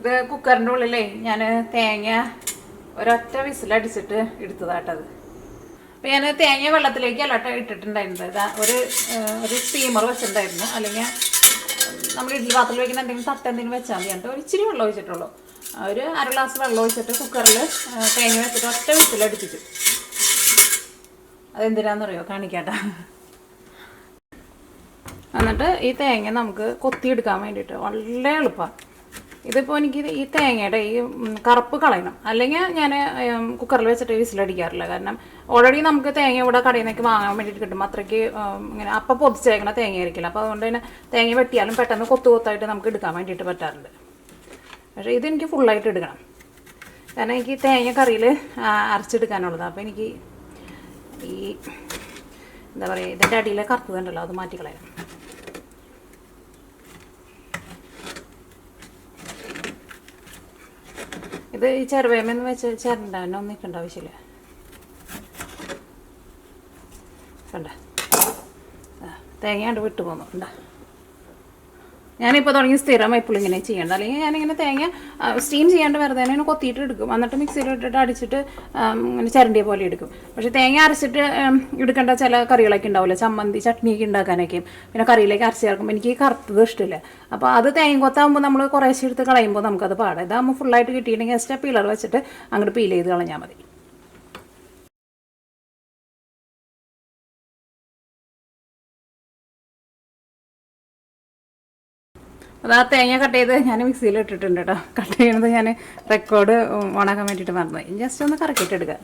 ഇത് കുക്കറിൻ്റെ ഉള്ളിലേ ഞാൻ തേങ്ങ ഒരൊറ്റ വിസിലടിച്ചിട്ട് എടുത്തതാട്ടത്. അപ്പോൾ ഞാൻ തേങ്ങ വെള്ളത്തിലേക്ക് അല്ലാട്ട് ഇട്ടിട്ടുണ്ടായിരുന്നത്. ഇതാ ഒരു സ്റ്റീമർ വെച്ചിട്ടുണ്ടായിരുന്നു. അല്ലെങ്കിൽ നമ്മൾ ഇഡ്ഡലി പാത്രത്തിൽ വയ്ക്കുന്ന എന്തെങ്കിലും തട്ട് എന്തെങ്കിലും വെച്ചാൽ മതി. എന്നിട്ട് ഒരു ഇച്ചിരി വെള്ളം ഒഴിച്ചിട്ടുള്ളൂ. ഒരു അര ഗ്ലാസ് വെള്ളം ഒഴിച്ചിട്ട് കുക്കറിൽ തേങ്ങ വെച്ചിട്ട് ഒറ്റ വിസിലടിപ്പിച്ചു. അതെന്തിനാണെന്നറിയോ? കാണിക്കാട്ടാ. എന്നിട്ട് ഈ തേങ്ങ നമുക്ക് കൊത്തിയെടുക്കാൻ വേണ്ടിയിട്ട് വളരെ എളുപ്പമാണ്. ഇതിപ്പോൾ എനിക്ക് ഈ തേങ്ങയുടെ ഈ കറുപ്പ് കളയണം. അല്ലെങ്കിൽ ഞാൻ കുക്കറിൽ വെച്ചിട്ട് വിസിലടിക്കാറില്ല. കാരണം ഓൾറെഡി നമുക്ക് തേങ്ങ ഇവിടെ കടയിൽ നിന്നൊക്കെ വാങ്ങാൻ വേണ്ടിയിട്ട് കിട്ടും. അത്രയ്ക്ക് ഇങ്ങനെ അപ്പം പൊതിച്ചേക്കണ തേങ്ങ ആയിരിക്കില്ല. അപ്പോൾ അതുകൊണ്ട് തന്നെ തേങ്ങ വെട്ടിയാലും പെട്ടെന്ന് കൊത്തായിട്ട് നമുക്ക് എടുക്കാൻ വേണ്ടിയിട്ട് പറ്റാറുണ്ട്. പക്ഷേ ഇതെനിക്ക് ഫുള്ളായിട്ട് എടുക്കണം. കാരണം എനിക്ക് തേങ്ങ കറിയിൽ അരച്ചെടുക്കാനുള്ളതാണ്. അപ്പോൾ എനിക്ക് ഈ എന്താ പറയുക, ഇതിൻ്റെ അടിയിലെ കറുത്തതുണ്ടല്ലോ അത് മാറ്റിക്കളയാം. ഇത് ഈ ചെറുവേമെന്ന് വെച്ച് ചേരണ്ടാവില്ല, ഒന്നും നിൽക്കേണ്ട ആവശ്യമില്ല. കണ്ട തേങ്ങയാണ്ട് വിട്ടു പോന്നു. ഉണ്ടാ ഞാനിപ്പോൾ തുടങ്ങി സ്ഥിരം എപ്പോഴും ഇങ്ങനെ ചെയ്യേണ്ട. അല്ലെങ്കിൽ ഞാനിങ്ങനെ തേങ്ങ സ്റ്റീം ചെയ്യാണ്ട് വെറുതെ ഇങ്ങനെ കൊത്തിയിട്ട് എടുക്കും. എന്നിട്ട് മിക്സിയിൽ ഇട്ടിട്ട് അടിച്ചിട്ട് ഇങ്ങനെ ചിരണ്ടിയ പോലെ എടുക്കും. പക്ഷേ തേങ്ങ അരച്ചിട്ട് എടുക്കേണ്ട ചില കറികളൊക്കെ ഉണ്ടാവില്ല, ചമ്മന്തി ചട്നിയൊക്കെ ഉണ്ടാക്കാനൊക്കെയും പിന്നെ കറിയിലേക്ക് അരച്ച് ചേർക്കുമ്പോൾ എനിക്ക് കറുത്തത് ഇഷ്ടമില്ല. അപ്പോൾ അത് തേങ്ങ കൊത്താകുമ്പോൾ നമ്മൾ കുറേശ്ശെ എടുത്ത് കളയുമ്പോൾ നമുക്കത് പാടാം. ഇതാകുമ്പോൾ ഫുള്ളായിട്ട് കിട്ടിയിട്ടുണ്ടെങ്കിൽ ജസ്റ്റ് പിള്ളർ വെച്ചിട്ട് അങ്ങോട്ട് പീൽ ചെയ്ത് കളഞ്ഞാൽ മതി. അത് ആ തേങ്ങ കട്ട് ചെയ്ത് ഞാൻ മിക്സിയിൽ ഇട്ടിട്ടുണ്ട് കേട്ടോ. കട്ട് ചെയ്യുന്നത് ഞാൻ റെക്കോർഡ് ഓണാക്കാൻ വേണ്ടിയിട്ട് മറന്നുപോയി. ജസ്റ്റ് ഒന്ന് കറക്കിയിട്ട് എടുക്കുക.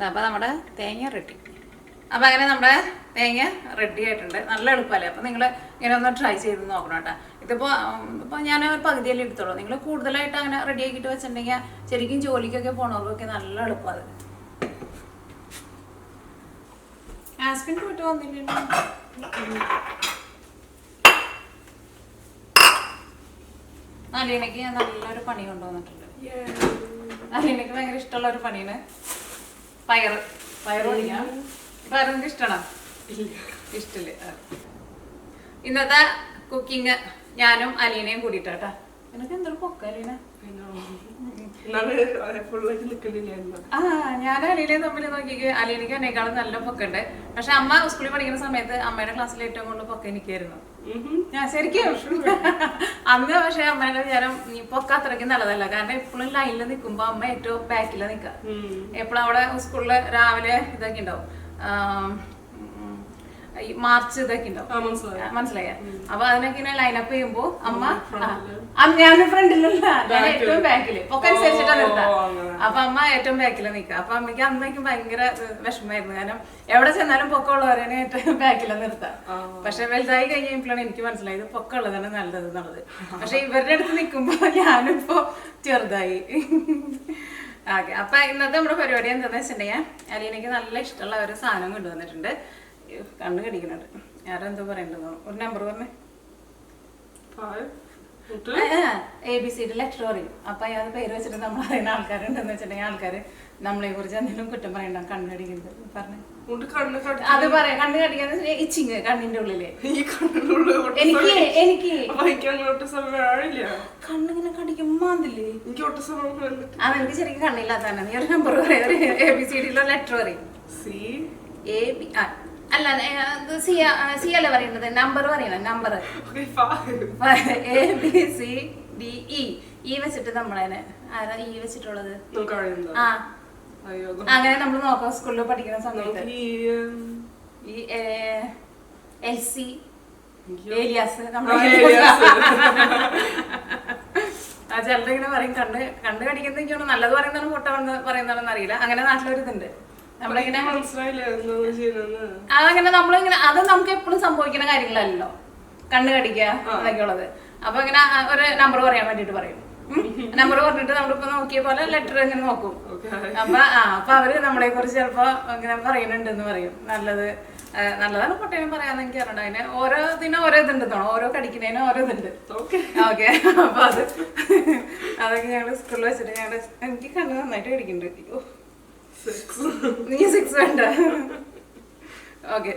അപ്പോൾ നമ്മുടെ തേങ്ങ റെഡി. അപ്പോൾ അങ്ങനെ നമ്മുടെ തേങ്ങ റെഡി ആയിട്ടുണ്ട്. നല്ല എളുപ്പമല്ലേ? അപ്പോൾ നിങ്ങൾ ഇങ്ങനെ ഒന്ന് ട്രൈ ചെയ്ത് നോക്കണം കേട്ടോ. ഇപ്പോൾ ഞാൻ ഒരു പകുതിയല്ലേ എടുത്തോളൂ. നിങ്ങൾ കൂടുതലായിട്ട് അങ്ങനെ റെഡി ആക്കിയിട്ട് വെച്ചിട്ടുണ്ടെങ്കിൽ ശരിക്കും ജോലിക്കൊക്കെ പോണവർക്കൊക്കെ നല്ല എളുപ്പമാണ്. ആസ്പിൻ പോയിട്ട് വന്നില്ലല്ലോ. അലീനയ്ക്ക് ഞാൻ നല്ലൊരു പണി കൊണ്ടുവന്നിട്ടുണ്ട്. അലീനയ്ക്ക് ഭയങ്കര ഇഷ്ടമുള്ള ഒരു പണിയാണ് പയറ് പണിയാ. പയറിന് ഇഷ്ടമാണോ? ഇഷ്ടമില്ല. ഇന്നത്തെ കുക്കിങ് ഞാനും അലീനയും കൂടിയിട്ടാ. എനിക്ക് എന്തൊരു പൊക്ക അലീന. ഞാൻ അലീനയും തമ്മിൽ നോക്കിക്ക് അലീനയ്ക്ക് എന്നെക്കാളും നല്ല പൊക്കുണ്ട്. പക്ഷെ അമ്മ സ്കൂളിൽ പഠിക്കുന്ന സമയത്ത് അമ്മയുടെ ക്ലാസ്സിൽ ഏറ്റവും കൂടുതൽ പൊക്ക എനിക്കായിരുന്നു. ഞാൻ ശരിക്കും അന്ന്. പക്ഷെ അമ്മേന്റെ വിചാരം ഈ പൊക്ക അത്രയ്ക്ക് നല്ലതല്ല. കാരണം എപ്പോഴും ലൈനിൽ നിൽക്കുമ്പോ അമ്മ ഏറ്റവും ബാക്കിലാണ് നിൽക്കുക. എപ്പോഴും അവിടെ സ്കൂളില് രാവിലെ ഇതൊക്കെ ഉണ്ടാവും, മാർച്ച് ഇതൊക്കെ ഉണ്ടാവും, മനസ്സിലായ? അപ്പൊ അതിനൊക്കെ ഇങ്ങനെ ലൈനപ്പ് ചെയ്യുമ്പോ അമ്മ ഞാൻ ഫ്രണ്ടിലല്ല, ഞാൻ ഏറ്റവും ബാക്കില് പൊക്കനുസരിച്ചിട്ടാ നിർത്താം. അപ്പൊ അമ്മ ഏറ്റവും ബാക്കിലാണ് നിൽക്കുക. അപ്പൊ അമ്മയ്ക്ക് അന്നേക്കും ഭയങ്കര വിഷമമായിരുന്നു. കാരണം എവിടെ ചെന്നാലും പൊക്കമുള്ളവരെ ഏറ്റവും ബാക്കിലാണ് നിർത്താം. പക്ഷെ വലുതായി കഴിഞ്ഞപ്പോഴാണ് എനിക്ക് മനസ്സിലായത് പൊക്കമുള്ളതാണ് നല്ലത് എന്നുള്ളത്. പക്ഷെ ഇവരുടെ അടുത്ത് നിൽക്കുമ്പോ ഞാനിപ്പോ ചെറുതായി. ഓക്കെ, അപ്പൊ ഇന്നത്തെ നമ്മുടെ പരിപാടി എന്താണെന്ന് വെച്ചിട്ടുണ്ടെങ്കിൽ അലീനയ്ക്ക് നല്ല ഇഷ്ടമുള്ള ഒരു സാധനം കൊണ്ടുവന്നിട്ടുണ്ട്. കണ്ണ് കടിക്കുന്നുണ്ട്. ആരെന്തോ പറയണ്ടോ? ഒരു നമ്പർ പറഞ്ഞേ. ABCD ലെറ്റർ പറയും. അപ്പൊ അത് പേര് വെച്ചിട്ട് നമ്മൾ അറിയുന്ന ആൾക്കാരുണ്ടെന്ന് വെച്ചിട്ടുണ്ടെങ്കിൽ ആൾക്കാര് നമ്മളെ കുറിച്ച് എന്തെങ്കിലും കുറ്റം പറയണ്ട. കണ്ണ് കടിക്കുന്നത് പറഞ്ഞു അത് പറയാം. കണ്ണ് കടിക്കാന്ന് ഇച്ചിങ് കണ്ണിന്റെ ഉള്ളില്. എനിക്ക് കണ്ണിങ്ങനെ കടിക്കുമ്പോ അതില്ലേ അതെനിക്ക് ശരിക്കും കണ്ണില്ലാത്തതാണ്. നീ ഒരു നമ്പർ പറയാം. ABCD ലെറ്റർ പറയും. അല്ല സി അല്ല പറയുന്നത്, നമ്പർ പറയണം. Number ABCDE. വെച്ചിട്ട് നമ്മളതിനെ ആരാ ഈ വെച്ചിട്ടുള്ളത്? ആ അങ്ങനെ നമ്മൾ നോക്കാം. സ്കൂളിൽ പഠിക്കുന്ന സമയത്ത് LC ഏലിയാസ് ചിലരിങ്ങനെ പറയും കണ്ണ് കടിക്കുന്ന. എനിക്ക് നല്ലത് പറയുന്നതാണ് പൊട്ട പറയുന്നതാണെന്ന് അറിയില്ല. അങ്ങനെ നാട്ടിലൊരിതുണ്ട്. നമ്മളിങ്ങനെ അതങ്ങനെ നമ്മളിങ്ങനെ അത് നമുക്ക് എപ്പോഴും സംഭവിക്കുന്ന കാര്യങ്ങളല്ലല്ലോ കണ്ണ് കടിക്കുക എന്നൊക്കെ ഉള്ളത്. അപ്പൊ ഇങ്ങനെ ഒരു നമ്പർ പറയാൻ വേണ്ടിട്ട് പറയും. നമ്പർ പറഞ്ഞിട്ട് നമ്മളിപ്പോ നോക്കിയ പോലെ ലെറ്റർ ഇങ്ങനെ നോക്കും. അപ്പൊ അവര് നമ്മളെ കുറിച്ച് ചിലപ്പോ ഇങ്ങനെ പറയുന്നുണ്ടെന്ന് പറയും. നല്ലത് നല്ലതാണ് പൊട്ടേനും പറയാന്ന് എനിക്ക് അറിയണ്ട. അതിന് ഓരോ ഇതിനും ഓരോ ഇതുണ്ട് തോന്നണം, ഓരോ കടിക്കുന്നതിനും ഓരോ ഇതുണ്ട്. ഓക്കെ അപ്പൊ അതൊക്കെ ഞങ്ങള് സ്കൂളിൽ വെച്ചിട്ട് ഞങ്ങള് എനിക്ക് കണ്ണ് നന്നായിട്ട് കടിക്കുന്നുണ്ട്. നീ 6 വേണ്ട. ഓക്കെ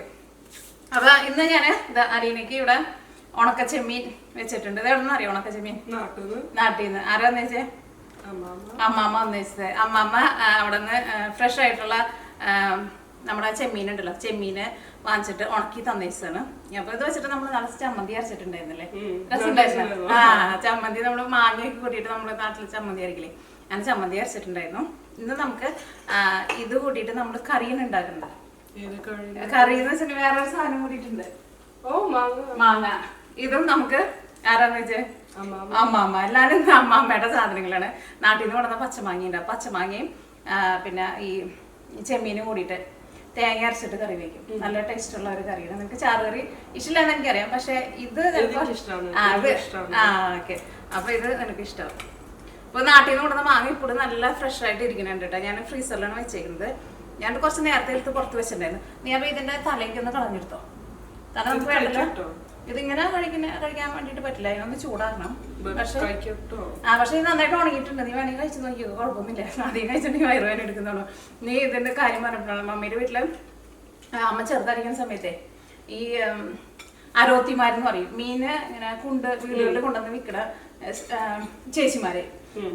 അപ്പൊ ഇന്ന് ഞാന് അലീനയ്ക്ക് ഇവിടെ ഉണക്ക ചെമ്മീൻ വെച്ചിട്ടുണ്ട്. ഇത് എവിടെ നിന്ന് അറിയാം ഉണക്ക ചെമ്മീൻ? നാട്ടിൽ നിന്ന്. ആരാന്ന് വെച്ചേ? അമ്മാമ്മ വന്ന് വെച്ചത്. അമ്മാമ്മ അവിടെ നിന്ന് ഫ്രഷ് ആയിട്ടുള്ള നമ്മുടെ ചെമ്മീൻ ഉണ്ടല്ലോ, ചെമ്മീന് വാങ്ങിച്ചിട്ട് ഉണക്കി തന്നേച്ചതാണ്. അപ്പൊ ഇത് വെച്ചിട്ട് നമ്മൾ നാളെ ചമ്മന്തി അരച്ചിട്ടുണ്ടായിരുന്നല്ലേ, രസമുണ്ടായിരുന്നു. ചമ്മന്തി നമ്മള് മാങ്ങയൊക്കെ കൂട്ടിയിട്ട് നമ്മള് നാട്ടിൽ ചമ്മന്തി അരക്കില്ലേ, അങ്ങനെ ചമ്മന്തി അരച്ചിട്ടുണ്ടായിരുന്നു. ഇന്ന് നമുക്ക് ഇത് കൂട്ടിയിട്ട് നമ്മള് കറിയാണ് ഉണ്ടാക്കുന്നത്. കറി എന്ന് വെച്ചിട്ട് വേറൊരു സാധനം കൂട്ടിയിട്ടുണ്ട്. മാങ്ങ. ഇതും നമുക്ക് ആരാന്ന് വെച്ചേ? അമ്മാമ്മ. എല്ലാരും അമ്മാമ്മയുടെ സാധനങ്ങളാണ്. നാട്ടിൽ നിന്ന് കൊണ്ടുവന്ന പച്ചമാങ്ങയുണ്ട്. പച്ചമാങ്ങയും പിന്നെ ഈ ചെമ്മീനും കൂടിയിട്ട് തേങ്ങ അരച്ചിട്ട് കറി വെക്കും. നല്ല ടേസ്റ്റ് ഉള്ള ഒരു കറിയാണ്. നിനക്ക് ചാറുകറി ഇഷ്ടമില്ലെന്ന് എനിക്കറിയാം, പക്ഷെ ഇത് ഓക്കെ. അപ്പൊ ഇത് നിനക്ക് ഇഷ്ടമാവും. ഇപ്പൊ നാട്ടിൽ നിന്ന് കൊണ്ടുവന്ന മാങ്ങ ഇപ്പോഴും നല്ല ഫ്രഷ് ആയിട്ട് ഇരിക്കുന്നുണ്ട് കേട്ടോ. ഞാൻ ഫ്രീസറിലാണ് വെച്ചേക്കുന്നത്. ഞാൻ കുറച്ച് നേരത്തെ എടുത്ത് പുറത്ത് വെച്ചിട്ടുണ്ടായിരുന്നു. നീ അപ്പൊ ഇതിന്റെ തലേക്കൊന്ന് കളഞ്ഞെടുത്തോ. തല നമുക്ക് വേണ്ടല്ലോ. ഇതിങ്ങനെ കഴിക്കാൻ വേണ്ടിട്ട് പറ്റില്ല, അതിനൊന്ന് ചൂടാക്കണം. പക്ഷെ ഇത് നന്നായിട്ട് ഉണങ്ങിയിട്ടുണ്ട്. നീ വേണമെങ്കിൽ കഴിച്ചു നോക്കിയോ, കുഴപ്പമൊന്നുമില്ല. ആദ്യം കഴിച്ചിട്ടുണ്ടെങ്കിൽ വയറുവേദന എടുക്കുന്നുള്ളൂ. നീ ഇതിന്റെ കാര്യം പറഞ്ഞിട്ടുണ്ടോ? മമ്മിയുടെ വീട്ടില് അമ്മ ചെറുതായിരിക്കുന്ന സമയത്തെ ഈ അരോത്തിമാരെന്ന് പറയും, മീന് ഇങ്ങനെ വീടുകളിൽ കൊണ്ടുവന്ന് വിൽക്കണ ചേച്ചിമാരെ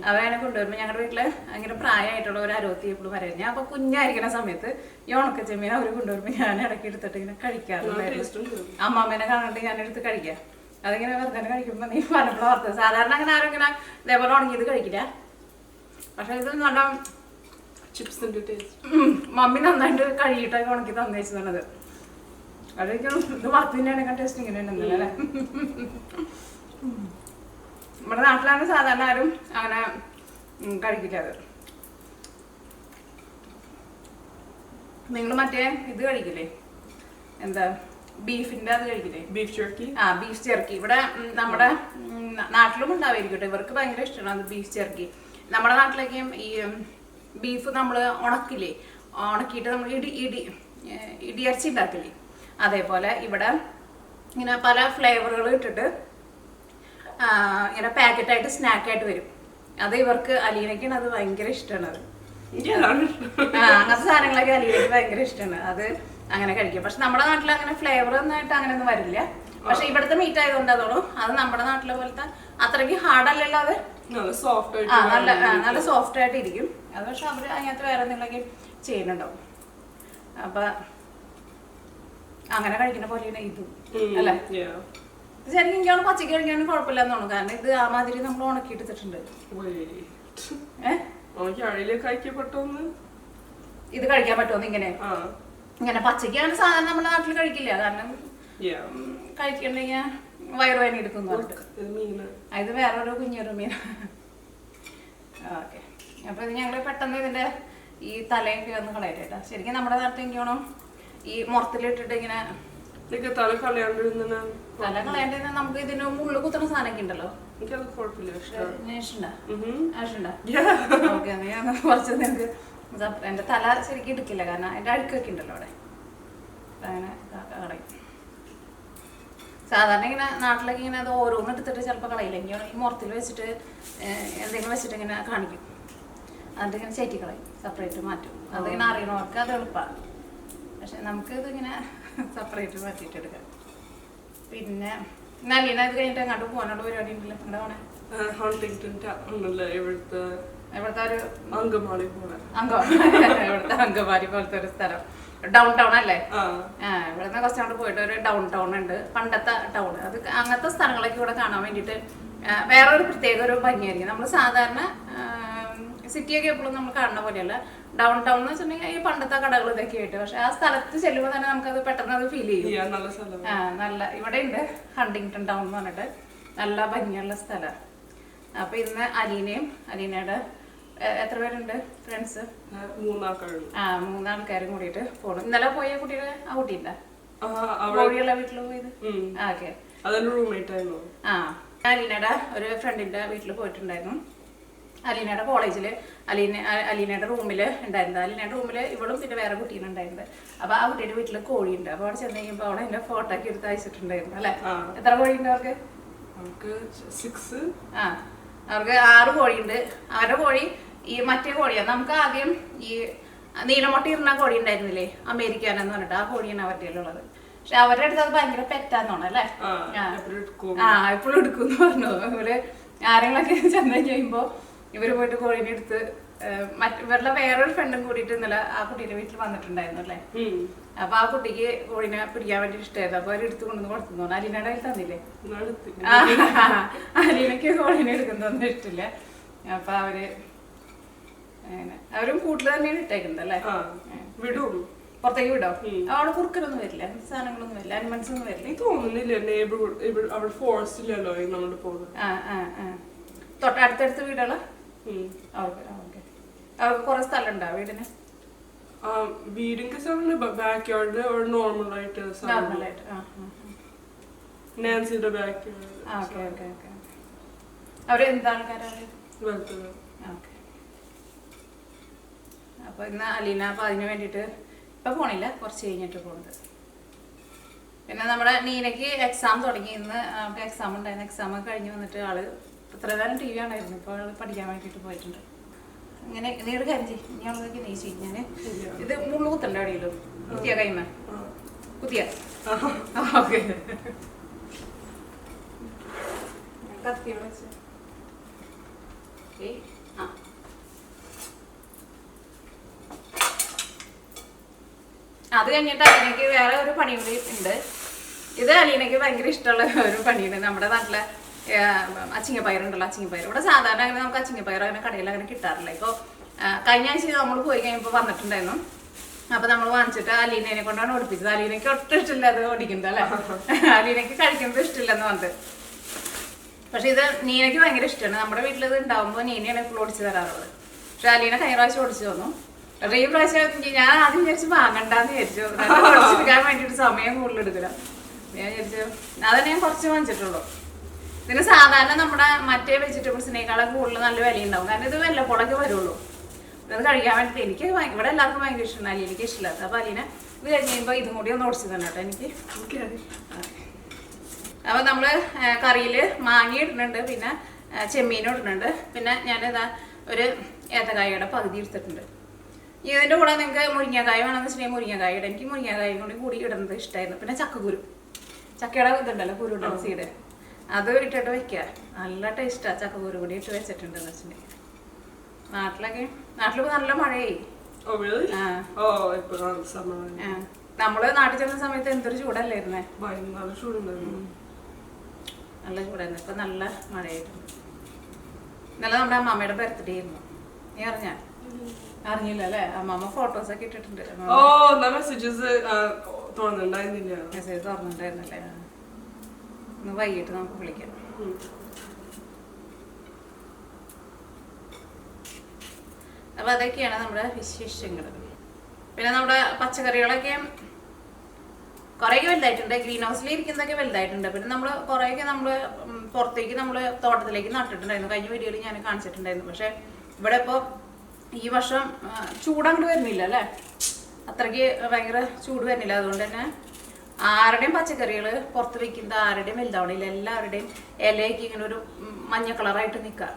അവനെ കൊണ്ടുവരുമ്പോ ഞങ്ങളുടെ വീട്ടില് അങ്ങനെ പ്രായമായിട്ടുള്ള ഒരു അരോത്തി എപ്പോഴും പറയാം. ഞാൻ അപ്പൊ കുഞ്ഞായിരിക്കുന്ന സമയത്ത് ഈ ഉണക്ക ചെമ്മീൻ അവര് കൊണ്ടുവരുമ്പോ ഞാൻ ഇടയ്ക്ക് എടുത്തിട്ട് ഇങ്ങനെ കഴിക്കാറുണ്ടായിരുന്നു. അമ്മാമ്മേനെ കാണാണ്ട് ഞാൻ എടുത്ത് കഴിക്കാം. അതിങ്ങനെ വെറുതെ കഴിക്കുമ്പോ നീ പലപ്പോഴും ഓർത്തത്. സാധാരണ അങ്ങനെ ആരും ഇങ്ങനെ ഇതേപോലെ ഉണങ്ങിയത് കഴിക്കില്ല. പക്ഷെ ഇത് നല്ല ചിപ്സിന്റെ ടേസ്റ്റ്. മമ്മി നന്നായിട്ട് കഴുകിയിട്ടൊക്കെ ഉണക്കി തന്നേച്ചത്. അതൊക്കെ ഇത് വറുത്തിൻ്റെയൊക്കെ ടേസ്റ്റ് ഇങ്ങനെ ഉണ്ടല്ലോ അല്ലേ. നമ്മുടെ നാട്ടിലാണ് സാധാരണ ആരും അങ്ങനെ കഴിക്കില്ല. അത് നിങ്ങൾ മറ്റേ ഇത് കഴിക്കില്ലേ, എന്താ ബീഫിന്റെ അത് കഴിക്കില്ലേ? ബീഫ് ചെർക്കി. ബീഫ് ചെർക്കി ഇവിടെ നമ്മുടെ നാട്ടിലും ഉണ്ടാവായിരിക്കട്ടെ. ഇവർക്ക് ഭയങ്കര ഇഷ്ടമാണ് അത് ബീഫ് ചെർക്കി. നമ്മുടെ നാട്ടിലേക്കും ഈ ബീഫ് നമ്മൾ ഉണക്കില്ലേ, ഉണക്കിയിട്ട് നമ്മൾ ഇടിയർച്ചി ഉണ്ടാക്കില്ലേ, അതേപോലെ ഇവിടെ ഇങ്ങനെ പല ഫ്ലേവറുകൾ ഇട്ടിട്ട് ഇങ്ങനെ പാക്കറ്റായിട്ട് സ്നാക്കായിട്ട് വരും. അത് ഇവർക്ക് അലീനയ്ക്കാണ് അത് ഭയങ്കര ഇഷ്ടമാണ്. അത് അങ്ങനത്തെ സാധനങ്ങളൊക്കെ അലീനയ്ക്ക് ഭയങ്കര ഇഷ്ടമാണ്. അത് അങ്ങനെ കഴിക്കും. പക്ഷെ നമ്മുടെ നാട്ടിൽ അങ്ങനെ ഫ്ലേവർ ഒന്നായിട്ട് അങ്ങനെയൊന്നും വരില്ല. പക്ഷെ ഇവിടുത്തെ മീറ്റ് ആയതുകൊണ്ട് അതോളൂ അത് നമ്മുടെ നാട്ടിലെ പോലത്തെ അത്രയ്ക്ക് ഹാർഡ് അല്ലല്ലോ. അത് നല്ല സോഫ്റ്റ് ആയിട്ട് ഇരിക്കും. അത് പക്ഷെ അവര് അതിനകത്ത് വേറെ എന്തെങ്കിലുമൊക്കെ ചെയ്യുന്നുണ്ടാവും. അപ്പൊ അങ്ങനെ കഴിക്കുന്ന പോലെയാണ് ഇതും അല്ലേ. ശരിക്കും എനിക്കാണ് പച്ചക്ക് കഴിക്കാനും കുഴപ്പമില്ലെന്ന് തോന്നുന്നു. കാരണം ഇത് ആ മാതിരി നമ്മൾ ഉണക്കിയെടുത്തിട്ടുണ്ട്. ഇത് കഴിക്കാൻ പറ്റുമെന്ന് ഇങ്ങനെ പച്ചക്കാണ് സാധാരണ നമ്മുടെ നാട്ടിൽ കഴിക്കില്ല. കാരണം കഴിക്കണ്ടെങ്കിൽ വയറുവേദന എടുക്കുന്നു. ഇത് വേറൊരു കുഞ്ഞൊരു മീൻ. ഓക്കെ അപ്പൊ ഇത് ഞങ്ങള് പെട്ടെന്ന് ഇതിന്റെ ഈ തലയൊക്കെ ഒന്ന് കളയട്ടെ. ശരിക്കും നമ്മുടെ നാട്ടിൽ എനിക്ക് വേണം ഈ മുറത്തിലിട്ടിട്ട് ഇങ്ങനെ തല കളയാണ്ട് നമുക്ക് ഇതിന് മുള്ളു കുത്തുന്ന സാധനമൊക്കെ ഉണ്ടല്ലോ. കുറച്ച് നിനക്ക് എന്റെ തല ശരിക്കും എടുക്കില്ല, കാരണം അതിന്റെ അഴുക്കൊക്കെ ഉണ്ടല്ലോ അവിടെ. അങ്ങനെ കളയും. സാധാരണ ഇങ്ങനെ നാട്ടിലൊക്കെ ഇങ്ങനെ അത് ഓരോന്നും എടുത്തിട്ട് ചിലപ്പോൾ കളയില്ല. എനിക്ക് ഈ മുറത്തിൽ വെച്ചിട്ട് എന്തെങ്കിലും വെച്ചിട്ട് ഇങ്ങനെ കാണിക്കും. എന്നിട്ട് ഇങ്ങനെ ചേറ്റി കളയും, സെപ്പറേറ്റ് മാറ്റും. അതിങ്ങനെ അറിയണവർക്ക് അത് എളുപ്പമാണ്. പക്ഷെ നമുക്ക് ഇതിങ്ങനെ സെപ്പറേറ്റ് മാറ്റിയിട്ടെടുക്കാം. പിന്നെ നല്ലീന ഇത് കഴിഞ്ഞിട്ട് അങ്ങോട്ട് പോകാനുള്ള പരിപാടി ഉണ്ടല്ലോ. എന്താ പോണേ? ഇവിടുത്തെ ഒരു ഇവിടുത്തെ അങ്കമാലി പോലത്തെ ഒരു സ്ഥലം, ഡൗൺ ടൗൺ അല്ലേ. ഇവിടുന്ന് കുറച്ച് അങ്ങോട്ട് പോയിട്ട് ഒരു ഡൗൺ ടൗൺ ഉണ്ട്, പണ്ടത്തെ ടൗൺ. അത് അങ്ങനത്തെ സ്ഥലങ്ങളൊക്കെ ഇവിടെ കാണാൻ വേണ്ടിയിട്ട് വേറൊരു പ്രത്യേക ഒരു ഭംഗിയായിരിക്കും. നമ്മൾ സാധാരണ സിറ്റിയൊക്കെ എപ്പോഴും നമ്മൾ കാണുന്ന പോലെയല്ല. ഡൗൺ ടൗൺ എന്ന് വെച്ചിട്ടുണ്ടെങ്കിൽ ഈ പണ്ടത്തെ കടകൾ ഇതൊക്കെ ആയിട്ട്. പക്ഷെ ആ സ്ഥലത്ത് ചെല്ലുമ്പോൾ തന്നെ നമുക്കത് പെട്ടെന്ന് അത് ഫീൽ ചെയ്യും. നല്ല ഇവിടെ ഉണ്ട് ഹണ്ടിങ്ടൺ ടൗൺ എന്ന് പറഞ്ഞിട്ട് നല്ല ഭംഗിയുള്ള സ്ഥലമാണ്. അപ്പൊ ഇന്ന് അലീനയുടെ എത്ര പേരുണ്ട് ഫ്രണ്ട്സ്? 3 ആൾക്കാരും കൂടിയിട്ട് പോണു. ഇന്നലെ പോയ കുട്ടിയുടെ ആ കുട്ടിയില്ല കോഴിയുള്ള വീട്ടിൽ പോയത്. ഓക്കെ അലീനയുടെ ഒരു ഫ്രണ്ടിന്റെ വീട്ടിൽ പോയിട്ടുണ്ടായിരുന്നു. അലീനയുടെ കോളേജിൽ അലീനയുടെ റൂമിൽ ഉണ്ടായിരുന്നത്. അലീനയുടെ റൂമിൽ ഇവളും പിന്നെ വേറെ കുട്ടീനെ ഉണ്ടായിരുന്നത്. അപ്പോൾ ആ കുട്ടിയുടെ വീട്ടിൽ കോഴിയുണ്ട്. അപ്പോൾ അവിടെ ചെന്ന് കഴിയുമ്പോൾ അവിടെ അതിൻ്റെ ഫോട്ടോ ഒക്കെ എടുത്ത് അയച്ചിട്ടുണ്ടായിരുന്നു അല്ലേ? എത്ര കോഴിയുണ്ട് അവർക്ക്? അവർക്ക് 6 കോഴിയുണ്ട്. അവരുടെ കോഴി ഈ മറ്റേ കോഴിയാണ്. നമുക്ക് ആദ്യം ഈ നീലമുട്ട ഇരുന്ന കോഴി ഉണ്ടായിരുന്നില്ലേ, അമേരിക്കാനെന്ന് പറഞ്ഞിട്ട്, ആ കോഴിയാണ് അവരുടെ ഉള്ളത്. പക്ഷെ അവരുടെ അടുത്ത് അത് ഭയങ്കര പെറ്റാന്നോണം അല്ലേ? എപ്പോഴും എടുക്കും എന്ന് പറഞ്ഞു. ഇവര് ആരെങ്കിലൊക്കെ ചെന്ന് കഴിയുമ്പോ ഇവര് പോയിട്ട് കോഴീനെ എടുത്ത് ഇവരുടെ വേറൊരു ഫ്രണ്ടും കൂടിയിട്ട് ഇന്നലെ ആ കുട്ടീന്റെ വീട്ടിൽ വന്നിട്ടുണ്ടായിരുന്നു അല്ലേ? അപ്പൊ ആ കുട്ടിക്ക് കോഴിനെ പിടിക്കാൻ വേണ്ടി ഇഷ്ടമായിരുന്നു. അപ്പൊ അവര് എടുത്ത് കൊണ്ടുവന്ന് കൊടുത്തു. അലീനയുടെ കയ്യിൽ തന്നില്ലേ? അലീനക്ക് കോഴീനെ എടുക്കുന്നൊന്നും ഇഷ്ടമില്ല. അപ്പൊ അവരും കൂട്ടിൽ തന്നെയാണ് ഇട്ടേക്കുന്നത് അല്ലേ? പുറത്തേക്ക് വിടോ? അവിടെ കുറുക്കലൊന്നും വരില്ല, സാധനങ്ങളൊന്നും വരില്ല, അനിമൽസ് ഒന്നും വരില്ല. തൊട്ടടുത്തടുത്ത് വീടുകള് അവർക്ക് കുറെ സ്ഥലം ഉണ്ടോ വീടിന്? വീടിന്റെ സ്ഥലം ബാക്ക് യാർഡില് നോർമലായിട്ട് നാൻസിയുടെ ബാക്ക് യാർഡ്. അവര് എന്ത് ആൾക്കാരാണ്? അപ്പൊ ഇന്ന് അലീന അപ്പൊ അതിന് വേണ്ടിട്ട് ഇപ്പൊ പോണില്ല, കുറച്ച് കഴിഞ്ഞിട്ട് പോകുന്നത്. പിന്നെ നമ്മുടെ നീനയ്ക്ക് എക്സാം തുടങ്ങി. ഇന്ന് അവൾക്ക് എക്സാം ഉണ്ടായിരുന്നു. എക്സാം കഴിഞ്ഞ് വന്നിട്ട് ആള് ഇത്ര നേരം TV ആണായിരുന്നു. ഇപ്പോൾ ആള് പഠിക്കാൻ വേണ്ടിയിട്ട് പോയിട്ടുണ്ട്. ഇങ്ങനെ നീട് കാര്യം ചെയ്യും. ഇനി ആൾക്ക് നീ ചെയ്യും. ഞാൻ ഇത് മുള്ളു കുത്തണ്ട എവിടെയല്ലോ കുത്തിയ കൈമ കുത്തിയ ഓക്കെ കത്തിയ അത് കഴിഞ്ഞിട്ട് അലീനയ്ക്ക് വേറെ ഒരു പണി കൂടി ഉണ്ട്. ഇത് അലീനയ്ക്ക് ഭയങ്കര ഇഷ്ടമുള്ള ഒരു പണിയുണ്ട്. നമ്മുടെ നാട്ടിലെ അച്ചിങ്ങപ്പയറുണ്ടല്ലോ, അച്ചിങ്ങപ്പയർ. ഇവിടെ സാധാരണ അങ്ങനെ നമുക്ക് അച്ചിങ്ങപ്പയർ അങ്ങനെ കടയിൽ അങ്ങനെ കിട്ടാറില്ല. ഇപ്പോൾ കഴിഞ്ഞ ആഴ്ച നമ്മൾ പോയി കഴിയുമ്പോൾ വന്നിട്ടുണ്ടായിരുന്നു. അപ്പൊ നമ്മൾ വാങ്ങിച്ചിട്ട് അലീനയെ കൊണ്ടാണ് ഓടിപ്പിച്ചത്. അലീനയ്ക്ക് ഒട്ടും ഇഷ്ടമില്ല അത് ഓടിക്കുന്നത് അല്ലേ? അലീനയ്ക്ക് കഴിക്കുന്നത് ഇഷ്ടമില്ലെന്ന് പറഞ്ഞത്. പക്ഷെ ഇത് നീനയ്ക്ക് ഭയങ്കര ഇഷ്ടമാണ്. നമ്മുടെ വീട്ടിൽ ഇത് ഉണ്ടാവുമ്പോൾ നീനയാണ് എപ്പോഴും ഓടിച്ചു തരാറുള്ളത്. പക്ഷെ അലീന കഴിഞ്ഞ പ്രാവശ്യം ഓടിച്ചു തന്നു. ഈ പ്രാവശ്യം ഞാൻ ആദ്യം വിചാരിച്ച് വാങ്ങണ്ടെന്ന് വിചാരിച്ചു. ഓടിച്ചെടുക്കാൻ വേണ്ടിയിട്ട് സമയം കൂടുതൽ എടുക്കില്ല. ഞാൻ വിചാരിച്ചു അതന്നെ ഞാൻ കുറച്ച് വാങ്ങിച്ചിട്ടുള്ളൂ. ഇതിന് സാധാരണ നമ്മുടെ മറ്റേ വെജിറ്റബിൾസിനേക്കാളും കൂടുതൽ നല്ല വിലയുണ്ടാവും. കാരണം ഇത് വല്ലപ്പോഴൊക്കെ വരുള്ളൂ. അത് കഴിക്കാൻ വേണ്ടിയിട്ട് എനിക്ക് ഇവിടെ എല്ലാവർക്കും ഭയങ്കര ഇഷ്ടമാണ്. അലീനയ്ക്ക് ഇഷ്ടമില്ലാത്ത. അപ്പോൾ അലീന ഇത് കഴിഞ്ഞ് കഴിയുമ്പോൾ ഇതും കൂടി ഒന്ന് ഓടിച്ചു തന്നെ കേട്ടോ എനിക്ക്. അപ്പോൾ നമ്മൾ കറിയിൽ മാങ്ങ ഇടുന്നുണ്ട്, പിന്നെ ചെമ്മീനും ഇടുന്നുണ്ട്, പിന്നെ ഞാനിതാ ഒരു ഏത്തക്കായയുടെ പകുതി എടുത്തിട്ടുണ്ട്. ഇതിൻ്റെ കൂടെ നിങ്ങൾക്ക് മുരിങ്ങക്കായ വേണമെന്ന് വെച്ചിട്ടുണ്ടെങ്കിൽ മുരിങ്ങക്കായ ഇടാം. എനിക്ക് മുരിങ്ങക്കായും കൂടി ഇടുന്നത് ഇഷ്ടമായിരുന്നു. പിന്നെ ചക്കക്കുരു, ചക്കയുടെ ഇതുണ്ടല്ലോ കുരുണ്ടോ സീഡ്, അത് ഇട്ടിട്ട് വെക്കുക. നല്ല ടേസ്റ്റാണ്. ചക്കക്കുരു കൂടി ഇട്ട് വെച്ചിട്ടുണ്ടെന്ന് വെച്ചിട്ടുണ്ടെങ്കിൽ. നാട്ടിലിപ്പോ നല്ല മഴയായി. നമ്മള് നാട്ടിൽ ചെന്ന സമയത്ത് എന്തൊരു ചൂടല്ലായിരുന്നേ? നല്ല ചൂടായിരുന്നു. ഇപ്പൊ നല്ല മഴയായിരുന്നു. ഇന്നലെ നമ്മുടെ അമ്മമ്മയുടെ ബർത്ത്ഡേ ആയിരുന്നു. നീ അറിഞ്ഞില്ല അല്ലേ? അമ്മമ്മ ഫോട്ടോസ് ഒക്കെ ഇട്ടിട്ടുണ്ട്. മെസ്സേജ് തുറന്നിട്ടുണ്ടായിരുന്നല്ലേ? ഇന്ന് വൈകിട്ട് നമുക്ക് വിളിക്കാം. അപ്പൊ അതൊക്കെയാണ് നമ്മുടെ വിശേഷങ്ങൾ. പിന്നെ നമ്മുടെ പച്ചക്കറികളൊക്കെ കുറേയൊക്കെ വലുതായിട്ടുണ്ട്. ഗ്രീൻ ഹൗസിൽ ഇരിക്കുന്നതൊക്കെ വലുതായിട്ടുണ്ട്. പിന്നെ നമ്മൾ കുറേയൊക്കെ നമ്മൾ പുറത്തേക്ക് നമ്മൾ തോട്ടത്തിലേക്ക് നട്ടിട്ടുണ്ടായിരുന്നു. കഴിഞ്ഞ വീഡിയോയിൽ ഞാൻ കാണിച്ചിട്ടുണ്ടായിരുന്നു. പക്ഷെ ഇവിടെ ഇപ്പോൾ ഈ വർഷം ചൂടങ്ങോട്ട് വരുന്നില്ല അല്ലേ? അത്രയ്ക്ക് ഭയങ്കര ചൂട് വരുന്നില്ല. അതുകൊണ്ട് തന്നെ ആരുടെയും പച്ചക്കറികൾ പുറത്ത് വെക്കുന്നത് ആരുടെയും വലുതാവണില്ല. എല്ലാവരുടെയും ഇലയ്ക്ക് ഇങ്ങനെ ഒരു മഞ്ഞ കളറായിട്ട് നിൽക്കുക.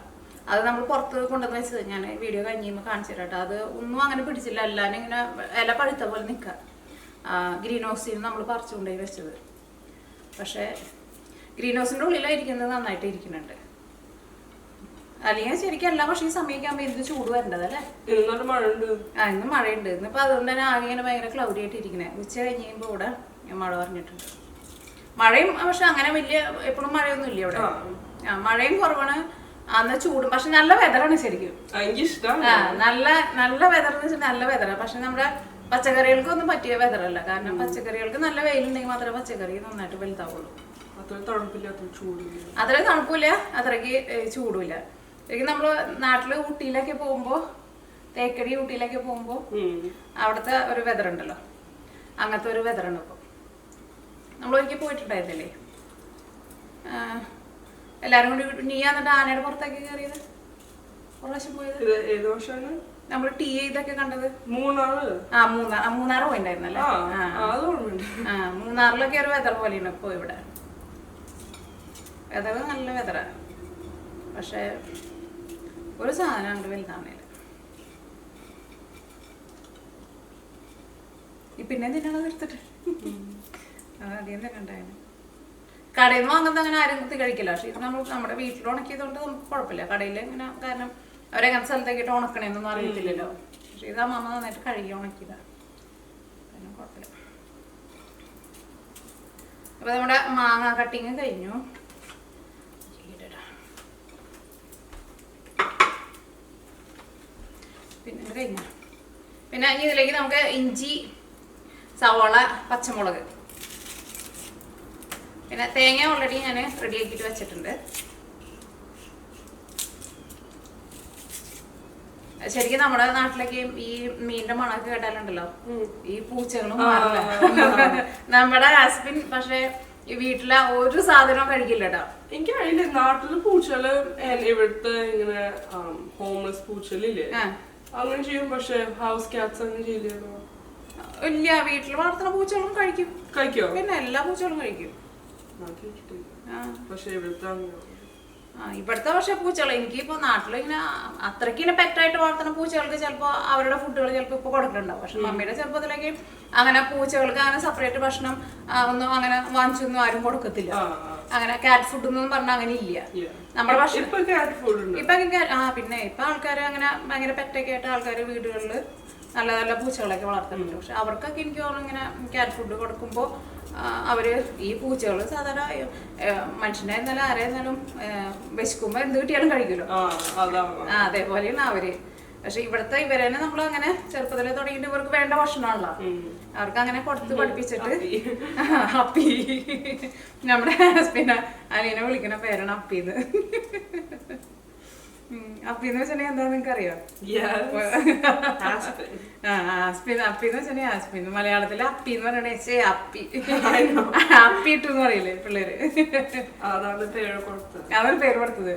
അത് നമ്മൾ പുറത്ത് കൊണ്ടുവന്ന് വെച്ചത് ഞാൻ വീഡിയോ കഴിഞ്ഞ് കാണിച്ചു തരാം കേട്ടോ. അത് ഒന്നും അങ്ങനെ പിടിച്ചില്ല. എല്ലാവരും ഇങ്ങനെ ഇല പഴുത്ത പോലെ നിൽക്കുക. ഗ്രീൻ ഹൗസിൽ നിന്ന് നമ്മൾ പറിച്ചു കൊണ്ടുപോയി വെച്ചത്. പക്ഷേ ഗ്രീൻ ഹൗസിൻ്റെ ഉള്ളിലായിരിക്കുന്നത് നന്നായിട്ട് ഇരിക്കുന്നുണ്ട്. അല്ലെങ്കിൽ ശരിക്കും അല്ല. പക്ഷേ ഈ സമയമൊക്കെ ആകുമ്പോൾ എന്ത് ചൂട് വരേണ്ടതല്ലേ? ഇന്ന് മഴയുണ്ട്. ഇന്നിപ്പോൾ അതുകൊണ്ട് തന്നെ ആകെ ഇങ്ങനെ ഭയങ്കര ക്ലൗഡി ആയിട്ട് ഇരിക്കുന്നത്. ഉച്ച കഴിഞ്ഞ് കഴിയുമ്പോൾ ഇവിടെ മഴ പറഞ്ഞിട്ടുണ്ട്. മഴയും പക്ഷെ അങ്ങനെ വലിയ എപ്പോഴും മഴയൊന്നും ഇല്ല ഇവിടെ. മഴയും കുറവാണ്, അന്ന് ചൂടും. പക്ഷെ നല്ല വെതറാണ് ശരിക്കും. നല്ല വെതർ എന്ന് വെച്ചാൽ നല്ല വെതറാണ്. പക്ഷെ നമ്മുടെ പച്ചക്കറികൾക്കൊന്നും പറ്റിയ വെതറല്ല. കാരണം പച്ചക്കറികൾക്ക് നല്ല വെയിലുണ്ടെങ്കിൽ മാത്രമേ പച്ചക്കറി നന്നായിട്ട് വലുതാവുള്ളൂ. അത്രയും തണുപ്പില്ല, അത്രയ്ക്ക് ചൂടുമില്ല. ശരിക്കും നമ്മള് നാട്ടില് ഊട്ടിയിലൊക്കെ പോകുമ്പോ, തേക്കടി ഊട്ടിയിലൊക്കെ പോകുമ്പോ അവിടുത്തെ ഒരു വെതർ ഉണ്ടല്ലോ, അങ്ങനത്തെ ഒരു വെതറാണ് ഇപ്പൊ. നമ്മളൊരിക്കൽ പോയിട്ടുണ്ടായിരുന്നില്ലേ എല്ലാരും കൂടി? നീ എന്നിട്ട് ആനയുടെ പുറത്തേക്ക് കയറിയത് പ്രാവശ്യം പോയത് ഇത് ഏത് വർഷമാണ് നമ്മള് ടീ ഇതൊക്കെ കണ്ടത്? മൂന്നാറ്. മൂന്നാറ് പോയിണ്ടായിരുന്നല്ലേ? മൂന്നാറിലൊക്കെ ഒരു വെതർ പോലെയാണ് ഇപ്പൊ ഇവിടെ. വെതർ നല്ല വെതറാ, പക്ഷെ ഒരു സാധനം അങ്ങോട്ട് വലുതാണേല്. പിന്നെ എന്തിനാണ് എടുത്തിട്ട് അധികം തന്നെ ഉണ്ടായിരുന്നു. കടയിൽ നിന്ന് വാങ്ങുന്നത് അങ്ങനെ ആരും കുത്തി കഴിക്കില്ല. പക്ഷെ ഇത് നമ്മൾ നമ്മുടെ വീട്ടിൽ ഉണക്കിയതുകൊണ്ട് നമുക്ക് കുഴപ്പമില്ല. കടയിൽ ഇങ്ങനെ കാരണം അവരെങ്ങനത്തെ സ്ഥലത്തേക്കിട്ട് ഉണക്കണേന്നൊന്നും അറിയത്തില്ലല്ലോ. പക്ഷെ ഇത് അമ്മ നന്നായിട്ട് കഴുകി ഉണക്കിയതാ, പിന്നെ കുഴപ്പമില്ല. അപ്പൊ നമ്മുടെ മാങ്ങ കട്ടിങ് കഴിഞ്ഞു. പിന്നെ കഴിഞ്ഞു. പിന്നെ ഇനി ഇതിലേക്ക് നമുക്ക് ഇഞ്ചി, സവാള, പച്ചമുളക്, പിന്നെ തേങ്ങ ഓൾറെഡി ഞാൻ റെഡി ആക്കിയിട്ട് വെച്ചിട്ടുണ്ട്. ശരിക്കും നമ്മുടെ നാട്ടിലേക്ക് ഈ മീനിന്റെ മണമൊക്കെ കേട്ടാലുണ്ടല്ലോ ഈ പൂച്ചകളും മാറില്ല. നമ്മുടെ ഹസ്ബൻഡ് പക്ഷെ ഈ വീട്ടിലെ ഒരു സാധനവും കഴിക്കില്ല കേട്ടോ. എനിക്ക് അറിയില്ല, നാട്ടില് പൂച്ചകള് ഇവിടുത്തെ ഇങ്ങനെ ഹോംലെസ് പൂച്ചലില്ലേ അങ്ങനെ ചെയ്യും. പക്ഷെ ഹൗസ് ക്യാറ്റ്സ് അങ്ങനെ ചെയ്യില്ലല്ലോ. ഇല്ല, വീട്ടിൽ വളർത്തുന്ന പൂച്ചകളും കഴിക്കോ? പിന്നെ എല്ലാ പൂച്ചകളും കഴിക്കും. പക്ഷെ ഇവിടുത്തെ പക്ഷെ പൂച്ചകൾ എനിക്കിപ്പോ നാട്ടിലിങ്ങനെ അത്രയ്ക്ക് പെറ്റായിട്ട് വളർത്തുന്ന പൂച്ചകൾക്ക് ചിലപ്പോ അവരുടെ ഫുഡുകൾ ചിലപ്പോ ഇപ്പൊ കൊടുക്കുന്നുണ്ടാവും. പക്ഷെ മമ്മിയുടെ ചെറുപ്പത്തിലേക്ക് അങ്ങനെ പൂച്ചകൾക്ക് അങ്ങനെ സെപ്പറേറ്റ് ഭക്ഷണം ഒന്നും അങ്ങനെ വാങ്ങിച്ചൊന്നും ആരും കൊടുക്കത്തില്ല. അങ്ങനെ കാറ്റ് ഫുഡ് ഒന്നും പറഞ്ഞാൽ അങ്ങനെ ഇല്ല നമ്മുടെ ഭക്ഷണം. പിന്നെ ഇപ്പൊ ആൾക്കാര് അങ്ങനെ ഭയങ്കര പെറ്റൊക്കെ ആയിട്ട് ആൾക്കാര് വീടുകളിൽ നല്ല നല്ല പൂച്ചകളൊക്കെ വളർത്തുന്നുണ്ട്. പക്ഷെ അവർക്കൊക്കെ എനിക്ക് തോന്നുന്നു ഇങ്ങനെ കാറ്റ് ഫുഡ് കൊടുക്കുമ്പോൾ അവര് ഈ പൂച്ചകൾ സാധാരണ മനുഷ്യനായിരുന്നാലും ആരായിരുന്നാലും വിശക്കുമ്പോ എന്ത് കിട്ടിയാലും കഴിക്കുമല്ലോ. അതേപോലെയാണ് അവര്. പക്ഷെ ഇവിടുത്തെ ഇവരെന്നെ നമ്മൾ അങ്ങനെ ചെറുപ്പത്തിലെ തുടങ്ങിയിട്ട് ഇവർക്ക് വേണ്ട ഭക്ഷണമാണല്ലോ. അവർക്ക് അങ്ങനെ കൊടുത്ത് പഠിപ്പിച്ചിട്ട് അപ്പി, നമ്മുടെ ഹസ്ബൻഡ് അനിയനെ വിളിക്കുന്ന പേരാണ് അപ്പിന്ന്. അപ്പിന്ന് വെച്ചിട്ടുണ്ടെങ്കിൽ എന്താ നിങ്ങക്ക് അറിയോ? അപ്പിന്ന് വെച്ചിട്ടുണ്ടെങ്കിൽ ആസ്പിൻ. മലയാളത്തില് അപ്പി എന്ന് പറയണേ അപ്പി അപ്പിട്ടെന്ന് പറയില്ലേ പിള്ളേര്, അതൊരു പേര് കൊടുത്തത്.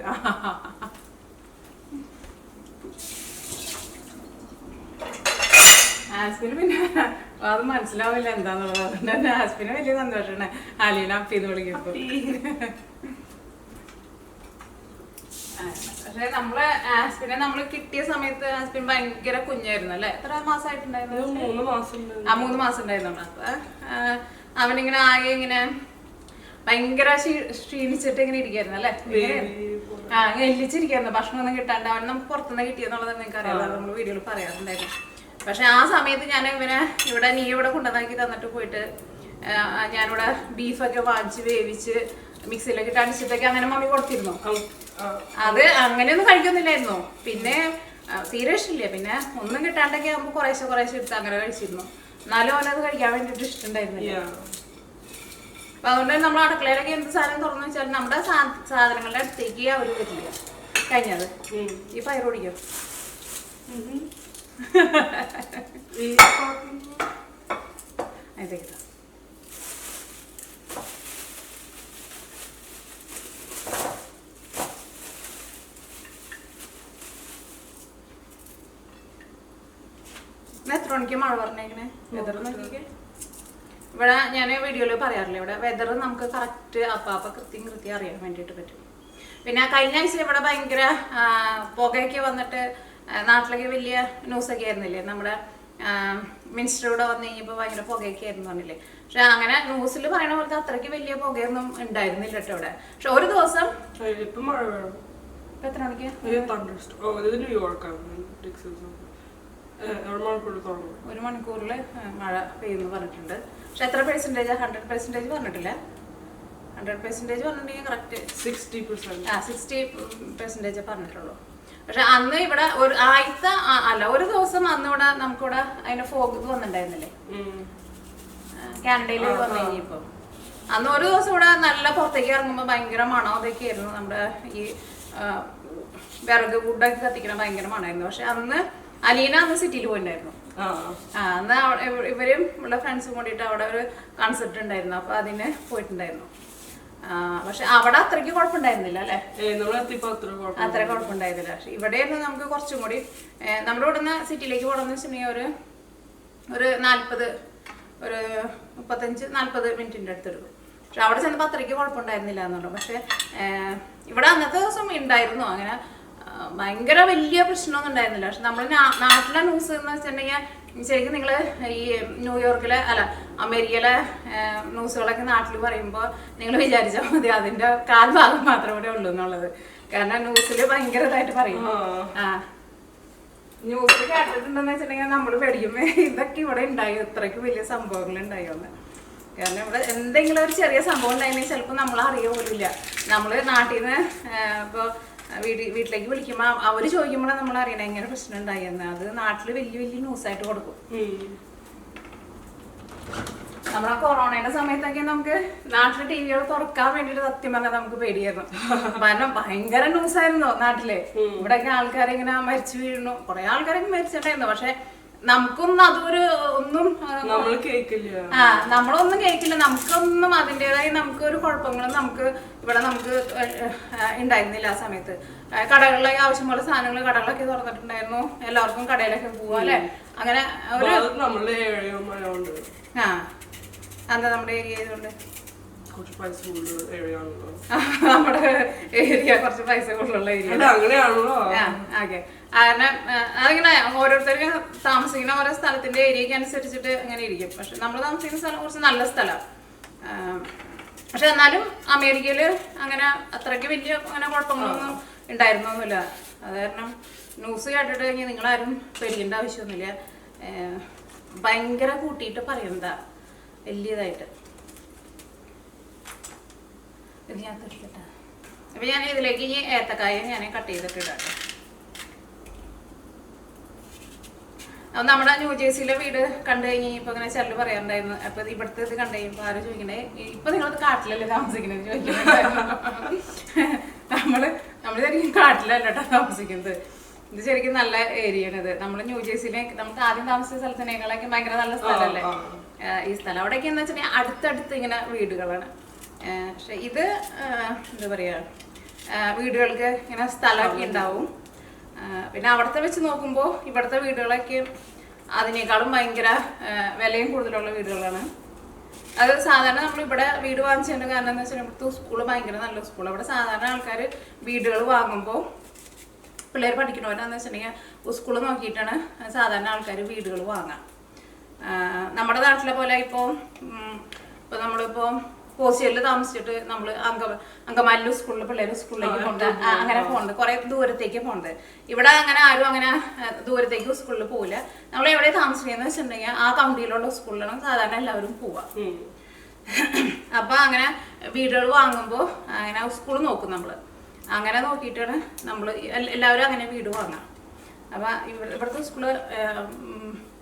ആസ്പിന് പിന്നെ അത് മനസ്സിലാവില്ല എന്താന്നുള്ളത്. അതുകൊണ്ട് തന്നെ ആസ്പിന് വലിയ സന്തോഷമാണ് അലീന അപ്പിന്ന് വിളിക്കുമ്പോ. പക്ഷെ നമ്മള് ആസ്പിനെ നമ്മള് കിട്ടിയ സമയത്ത് ആസ്പിൻ ഭയങ്കര കുഞ്ഞായിരുന്നു അല്ലെ? എത്ര മാസമായിട്ടുണ്ടായിരുന്നു? 3 മാസം. 3 മാസം ഉണ്ടായിരുന്നു. അപ്പൊ അവനിങ്ങനെ ആകെ ഇങ്ങനെ ഭയങ്കര ക്ഷീണിച്ചിട്ട് ഇങ്ങനെ ഇരിക്കായിരുന്നു അല്ലെ? എല്ലിച്ചിരിക്കായിരുന്നു. ഭക്ഷണമൊന്നും കിട്ടാണ്ട്. അവൻ നമുക്ക് പുറത്തുനിന്ന് കിട്ടിയെന്നുള്ളത് നിങ്ങൾക്ക് അറിയാലോ, നമ്മൾ വീഡിയോയിൽ പറയാറുണ്ടായിരുന്നു. പക്ഷെ ആ സമയത്ത് ഞാൻ ഇവനെ നീ ഇവിടെ കൊണ്ടുവന്നാക്കി തന്നിട്ട് പോയിട്ട് ഞാനിവിടെ ബീഫൊക്കെ വാങ്ങിച്ച് വേവിച്ച് മിക്സിയിലൊക്കെ ഇട്ട് അടിച്ചിട്ടൊക്കെ അങ്ങനെ മമ്മി കൊടുത്തിരുന്നു. അത് അങ്ങനെയൊന്നും കഴിക്കൊന്നുമില്ലായിരുന്നു. പിന്നെ തീരെ ഇഷ്ടമില്ല. പിന്നെ ഒന്നും കിട്ടാണ്ടൊക്കെ ആകുമ്പോൾ കുറേശ്ശെ എടുത്ത് അങ്ങനെ കഴിച്ചിരുന്നു. എന്നാലും അവനത് കഴിക്കാൻ വേണ്ടിട്ട് ഇഷ്ടമുണ്ടായിരുന്നില്ല. അപ്പൊ അതുകൊണ്ട് നമ്മൾ അടുക്കളയിലൊക്കെ എന്ത് സാധനം തുറന്നു വെച്ചാൽ നമ്മുടെ സാധനങ്ങളുടെ അടുത്തേക്ക് അവര് വരില്ല. കഴിഞ്ഞത് ഈ പയർ ഓടിക്കോ? ഇതേക്ക് എത്ര മണിക്ക് മഴ പറഞ്ഞേക്കണേ? വെതർ നോക്കിക്കേ. ഇവിടെ ഞാൻ വീഡിയോയിൽ പറയാറില്ല, ഇവിടെ വെതർ നമുക്ക് കറക്റ്റ് അപ്പാപ്പ കൃത്യം അറിയാൻ വേണ്ടിയിട്ട് പറ്റും. പിന്നെ കഴിഞ്ഞ ആഴ്ച ഇവിടെ ഭയങ്കര പുകയൊക്കെ വന്നിട്ട് നാട്ടിലേക്ക് വലിയ ന്യൂസൊക്കെ ആയിരുന്നില്ലേ? നമ്മുടെ മിനിസ്റ്റർ ഇവിടെ വന്നു കഴിഞ്ഞപ്പോൾ ഭയങ്കര പുകയൊക്കെ ആയിരുന്നു പറഞ്ഞില്ലേ? പക്ഷെ അങ്ങനെ ന്യൂസിൽ പറയണ പോലത്തെ അത്രയ്ക്ക് വലിയ പുകയൊന്നും ഉണ്ടായിരുന്നില്ല കേട്ടോ ഇവിടെ. പക്ഷെ ഒരു ദിവസം എത്ര മണിക്ക് ഒരു മണിക്കൂറിൽ മഴ പെയ്യുന്നു പറഞ്ഞിട്ടുണ്ട്. പക്ഷെ എത്ര പെർസെന്റേജ്? 100% പറഞ്ഞിട്ടില്ല. 100% പറഞ്ഞിട്ടുണ്ടെങ്കിൽ കറക്റ്റ് 60% പറഞ്ഞിട്ടുള്ളൂ. പക്ഷെ അന്ന് ഇവിടെ ഒരു ദിവസം അന്ന് ഇവിടെ നമുക്കിവിടെ അതിന്റെ ഫോഗ് വന്നിട്ടുണ്ടായിരുന്നില്ലേ? കാനഡയിൽ വന്നു കഴിഞ്ഞപ്പോ അന്ന് ഒരു ദിവസം ഇവിടെ നല്ല പുറത്തേക്ക് ഇറങ്ങുമ്പോൾ ഭയങ്കര മണം അതൊക്കെ ആയിരുന്നു. നമ്മുടെ ഈ വിറക് വുഡൊക്കെ കത്തിക്കണ ഭയങ്കര മണമായിരുന്നു. പക്ഷെ അന്ന് അലീന അന്ന് സിറ്റിയിൽ പോയിട്ടുണ്ടായിരുന്നു. അന്ന് ഇവരും ഉള്ള ഫ്രണ്ട്സും കൂടിയിട്ട് അവിടെ ഒരു കൺസെർട്ട് ഉണ്ടായിരുന്നു. അപ്പൊ അതിന് പോയിട്ടുണ്ടായിരുന്നു. പക്ഷെ അവിടെ അത്രയ്ക്ക് കുഴപ്പമുണ്ടായിരുന്നില്ല അല്ലെ, അത്ര കുഴപ്പമുണ്ടായിരുന്നില്ല. പക്ഷെ ഇവിടെയായിരുന്നു നമുക്ക് കുറച്ചും കൂടി നമ്മുടെ ഇവിടുന്ന് സിറ്റിയിലേക്ക് പോകണമെന്ന് വെച്ചിട്ടുണ്ടെങ്കിൽ ഒരു 35-40 മിനിറ്റിന്റെ അടുത്തെടുക്കും. പക്ഷെ അവിടെ ചെന്നപ്പോൾ അത്രയ്ക്ക് കുഴപ്പമുണ്ടായിരുന്നില്ല എന്നുള്ളൂ. പക്ഷെ ഇവിടെ അന്നത്തെ ദിവസം ഉണ്ടായിരുന്നു, അങ്ങനെ ഭയങ്കര വലിയ പ്രശ്നമൊന്നും ഉണ്ടായിരുന്നില്ല. പക്ഷെ നമ്മൾ നാട്ടിലെ ന്യൂസ് എന്ന് വെച്ചിട്ടുണ്ടെങ്കിൽ ശരിക്കും നിങ്ങൾ ഈ ന്യൂയോർക്കിലെ അമേരിക്കയിലെ ന്യൂസുകളൊക്കെ നാട്ടിൽ പറയുമ്പോൾ നിങ്ങൾ വിചാരിച്ചാൽ മതി അതിന്റെ കാൽഭാഗം മാത്രമേ ഇവിടെ ഉള്ളൂ എന്നുള്ളത്. കാരണം ന്യൂസിൽ ഭയങ്കര ഇതായിട്ട് പറയും. ന്യൂസ് കേട്ടിട്ടുണ്ടെന്ന് വെച്ചിട്ടുണ്ടെങ്കിൽ നമ്മൾ പേടിക്കുമ്പോ ഇതൊക്കെ ഇവിടെ ഉണ്ടായോ, ഇത്രയ്ക്ക് വലിയ സംഭവങ്ങൾ ഉണ്ടായോന്ന്. കാരണം ഇവിടെ എന്തെങ്കിലും ഒരു ചെറിയ സംഭവം ഉണ്ടായിരുന്നെങ്കിൽ ചിലപ്പോൾ നമ്മൾ അറിയ പോലില്ല. നമ്മൾ നാട്ടിൽ നിന്ന് ഇപ്പോൾ വീട്ടിലേക്ക് വിളിക്കുമ്പോൾ അവർ ചോദിക്കുമ്പോഴാണ് നമ്മൾ അറിയണേ എങ്ങനെ പ്രശ്നം ഉണ്ടായെന്ന്. അത് നാട്ടിൽ വലിയ വലിയ ന്യൂസായിട്ട് കൊടുക്കും. നമ്മളെ കൊറോണയുടെ സമയത്തൊക്കെ നമുക്ക് നാട്ടിലെ ടിവികൾ തുറക്കാൻ വേണ്ടിട്ട് സത്യം പറഞ്ഞാൽ നമുക്ക് പേടിയായിരുന്നു. കാരണം ഭയങ്കര ന്യൂസായിരുന്നു നാട്ടില്. ഇവിടെയൊക്കെ ആൾക്കാരെ ഇങ്ങനെ മരിച്ചു വീഴുന്നു, കുറെ ആൾക്കാരൊക്കെ മരിച്ചിട്ടായിരുന്നു. പക്ഷെ നമുക്കൊന്നും അതൊരു ഒന്നും നമ്മളൊന്നും കേൾക്കില്ല. നമുക്കൊന്നും അതിൻ്റെതായി നമുക്കൊരു കുഴപ്പങ്ങളും ഇവിടെ നമുക്ക് ഉണ്ടായിരുന്നില്ല ആ സമയത്ത്. കടകളിലേക്ക് ആവശ്യമുള്ള സാധനങ്ങൾ കടകളൊക്കെ തുറന്നിട്ടുണ്ടായിരുന്നു, എല്ലാവർക്കും കടയിലൊക്കെ പോവാ അല്ലെ. അങ്ങനെ ഒരു എന്താ നമ്മുടെ ഏരിയ ആയതുകൊണ്ട് നമ്മുടെ ഏരിയ കുറച്ച് പൈസ കൂടുതലുള്ള ഏരിയ ഓക്കെ. കാരണം അതിങ്ങനെ ഓരോരുത്തർക്ക് താമസിക്കുന്ന ഓരോ സ്ഥലത്തിന്റെ ഏരിയക്ക് അനുസരിച്ചിട്ട് അങ്ങനെ ഇരിക്കും. പക്ഷെ നമ്മൾ താമസിക്കുന്ന സ്ഥലം കുറച്ച് നല്ല സ്ഥലമാണ്. പക്ഷെ എന്നാലും അമേരിക്കയില് അങ്ങനെ അത്രയ്ക്ക് വലിയ അങ്ങനെ കുഴപ്പങ്ങളൊന്നും ഉണ്ടായിരുന്നൊന്നുമില്ല. അത് കാരണം ന്യൂസ് കേട്ടിട്ട് കഴിഞ്ഞാൽ നിങ്ങളാരും പേടിക്കേണ്ട ആവശ്യമൊന്നുമില്ല. ഭയങ്കര കൂട്ടിയിട്ട് പറയുന്നതാ വലിയതായിട്ട്. അപ്പൊ ഞാൻ ഇതിലേക്ക് ഈ ഏത്തക്കായ ഞാൻ കട്ട് ചെയ്തിട്ട് ഇടാം. നമ്മുടെ ന്യൂജേഴ്സിയിലെ വീട് കണ്ടു കഴിഞ്ഞ് ഇപ്പൊ ഇങ്ങനെ ചെല്ലു പറയാറുണ്ടായിരുന്നു. അപ്പൊ ഇവിടുത്തെ ഇത് കണ്ടു കഴിയുമ്പോ ആരും ചോദിക്കണ്ടേ ഇപ്പൊ നിങ്ങളത് കാട്ടിലല്ലേ താമസിക്കുന്നത് ചോദിക്കുന്നുണ്ടായിരുന്നു. നമ്മള് ശരിക്കും കാട്ടിലല്ല കേട്ടോ താമസിക്കുന്നത്. ഇത് ശരിക്കും നല്ല ഏരിയ ആണ്. ഇത് നമ്മുടെ ന്യൂജേഴ്സിയിലെ നമുക്ക് ആദ്യം താമസിച്ച സ്ഥലത്തിനേക്കാളൊക്കെ ഭയങ്കര നല്ല സ്ഥലമല്ലേ ഈ സ്ഥലം. അവിടെയൊക്കെ എന്ന് വെച്ചിട്ടുണ്ടെങ്കിൽ അടുത്തടുത്ത് ഇങ്ങനെ വീടുകളാണ്. പക്ഷെ ഇത് എന്താ പറയാ, വീടുകൾക്ക് ഇങ്ങനെ സ്ഥലമൊക്കെ ഉണ്ടാവും. പിന്നെ അവിടുത്തെ വെച്ച് നോക്കുമ്പോൾ ഇവിടുത്തെ വീടുകളൊക്കെ അതിനേക്കാളും ഭയങ്കര വിലയും കൂടുതലുള്ള വീടുകളാണ്. അത് സാധാരണ നമ്മളിവിടെ വീട് വാങ്ങിച്ചതിൻ്റെ കാരണം എന്താ വെച്ചാൽ ഇവിടുത്തെ സ്കൂള് ഭയങ്കര നല്ല സ്കൂൾ. അവിടെ സാധാരണ ആൾക്കാർ വീടുകൾ വാങ്ങുമ്പോൾ പിള്ളേർ പഠിക്കണവരാന്ന് വെച്ചിട്ടുണ്ടെങ്കിൽ സ്കൂൾ നോക്കിയിട്ടാണ് സാധാരണ ആൾക്കാർ വീടുകൾ വാങ്ങാം. നമ്മുടെ നാട്ടിലെ പോലെ ഇപ്പോൾ നമ്മളിപ്പോൾ ഹോസ്റ്റലിൽ താമസിച്ചിട്ട് നമ്മൾ അങ്കമാലി സ്കൂളിൽ പിള്ളേർ സ്കൂളിലേക്ക് പോകണ്ട അങ്ങനെ പോകുന്നുണ്ട്, കുറെ ദൂരത്തേക്ക് പോകുന്നുണ്ട്. ഇവിടെ അങ്ങനെ ആരും അങ്ങനെ ദൂരത്തേക്ക് സ്കൂളിൽ പോകില്ല. നമ്മൾ എവിടെ താമസിക്കുന്നതെന്ന് വെച്ചിട്ടുണ്ടെങ്കിൽ ആ കൗണ്ടിയിലുള്ള സ്കൂളിലാണ് സാധാരണ എല്ലാവരും പോവുക. അപ്പൊ അങ്ങനെ വീടുകൾ വാങ്ങുമ്പോൾ അങ്ങനെ സ്കൂൾ നോക്കും നമ്മൾ. അങ്ങനെ നോക്കിയിട്ടാണ് നമ്മൾ എല്ലാവരും അങ്ങനെ വീട് വാങ്ങാം. അപ്പൊ ഇവിടുത്തെ സ്കൂള്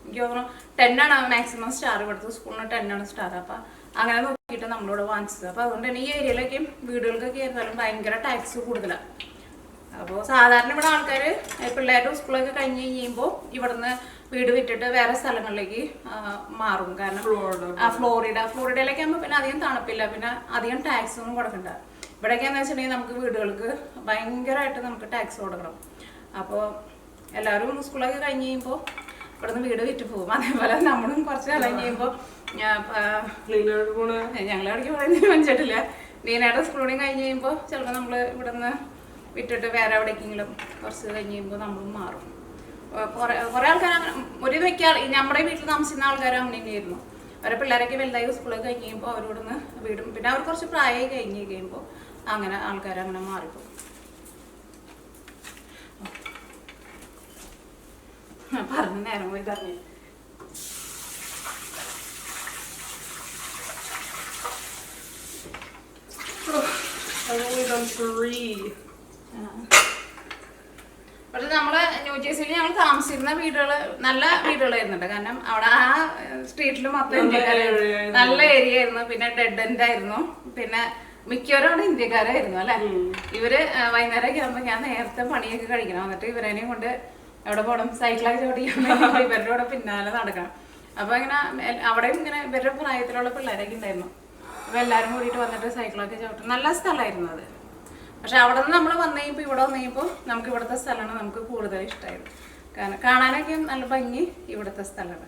എനിക്ക് തോന്നുന്നു 10 ആണ് മാക്സിമം സ്റ്റാർ. ഇവിടുത്തെ സ്കൂളിന് 10 ആണ് സ്റ്റാർ. അപ്പൊ അങ്ങനെ നോക്കിയിട്ട് നമ്മളിവിടെ വാങ്ങിച്ചത്. അപ്പൊ അതുകൊണ്ട് തന്നെ ഈ ഏരിയയിലൊക്കെ വീടുകൾക്കൊക്കെ ആയിരുന്നാലും ഭയങ്കര ടാക്സ് കൂടുതലാണ്. അപ്പോൾ സാധാരണ ഇവിടെ ആൾക്കാർ പിള്ളേരുടെ സ്കൂളൊക്കെ കഴിഞ്ഞ് കഴിയുമ്പോൾ ഇവിടുന്ന് വീട് വിട്ടിട്ട് വേറെ സ്ഥലങ്ങളിലേക്ക് മാറും. കാരണം ഫ്ലോറിഡയിലൊക്കെ ആകുമ്പോൾ പിന്നെ അധികം തണുപ്പില്ല, പിന്നെ അധികം ടാക്സ് ഒന്നും കൊടുക്കണ്ട. ഇവിടെയൊക്കെയാന്ന് വെച്ചിട്ടുണ്ടെങ്കിൽ നമുക്ക് വീടുകൾക്ക് ഭയങ്കരമായിട്ട് നമുക്ക് ടാക്സ് കൊടുക്കണം. അപ്പോൾ എല്ലാവരും സ്കൂളൊക്കെ കഴിഞ്ഞ് കഴിയുമ്പോൾ ഇവിടുന്ന് വീട് വിറ്റ് പോകും. അതേപോലെ നമ്മളും കുറച്ച് കഴിഞ്ഞ് കഴിയുമ്പോൾ ഞങ്ങളെവിടേക്ക് പറയുന്നത് മനസ്സിട്ടില്ല. നീനയുടെ സ്കൂളിൽ കഴിഞ്ഞ് കഴിയുമ്പോൾ ചിലപ്പോൾ നമ്മൾ ഇവിടുന്ന് വിട്ടിട്ട് വേറെ എവിടേക്കെങ്കിലും കുറച്ച് കഴിഞ്ഞ് കഴിയുമ്പോൾ നമ്മളും മാറും. കുറെ ആൾക്കാർ ഒരു വെക്കാൾ നമ്മുടെ വീട്ടിൽ താമസിക്കുന്ന ആൾക്കാർ അങ്ങനെ തന്നെയായിരുന്നു. അവരെ പിള്ളേരൊക്കെ വലുതായി സ്കൂളിൽ കഴിഞ്ഞ് കഴിയുമ്പോൾ അവരോടൊന്ന് വീടും പിന്നെ അവർ കുറച്ച് പ്രായമായി കഴിഞ്ഞ് കഴിയുമ്പോൾ അങ്ങനെ ആൾക്കാർ അങ്ങനെ മാറിപ്പോകും. പറഞ്ഞു നേരം പോയി പറഞ്ഞു. പക്ഷെ നമ്മള് ന്യൂജേഴ്സിയിൽ ഞങ്ങൾ താമസിക്കുന്ന വീടുകള് നല്ല വീടുകളായിരുന്നുണ്ട്. കാരണം അവിടെ ആ സ്ട്രീറ്റിൽ മൊത്തം ഇന്ത്യക്കാരായിരുന്നു, നല്ല ഏരിയ ആയിരുന്നു. പിന്നെ ഡെഡ് എൻഡ് ആയിരുന്നു. പിന്നെ മിക്കവരും അവിടെ ഇന്ത്യക്കാരായിരുന്നു അല്ലെ. ഇവര് വൈകുന്നേരമൊക്കെ ആകുമ്പോൾ ഞാൻ നേരത്തെ പണിയൊക്കെ കഴിക്കണം. എന്നിട്ട് ഇവരേനെയും കൊണ്ട് എവിടെ പോകണം, സൈക്കിളൊക്കെ ചോദിക്കാൻ ഇവരുടെ കൂടെ പിന്നാലെ നടക്കണം. അപ്പൊ ഇങ്ങനെ അവിടെ ഇങ്ങനെ ഇവരുടെ പ്രായത്തിലുള്ള പിള്ളേരൊക്കെ ഉണ്ടായിരുന്നു. അപ്പോൾ എല്ലാവരും കൂടിയിട്ട് വന്നിട്ട് സൈക്കിളൊക്കെ ചവിട്ടും. നല്ല സ്ഥലമായിരുന്നു അത്. പക്ഷെ അവിടെ നിന്ന് നമ്മൾ വന്നു കഴിയുമ്പോൾ ഇവിടെ വന്നു കഴിയുമ്പോൾ നമുക്ക് ഇവിടുത്തെ സ്ഥലമാണ് നമുക്ക് കൂടുതൽ ഇഷ്ടമായത്. കാരണം കാണാനൊക്കെ നല്ല ഭംഗി ഇവിടുത്തെ സ്ഥലമാണ്.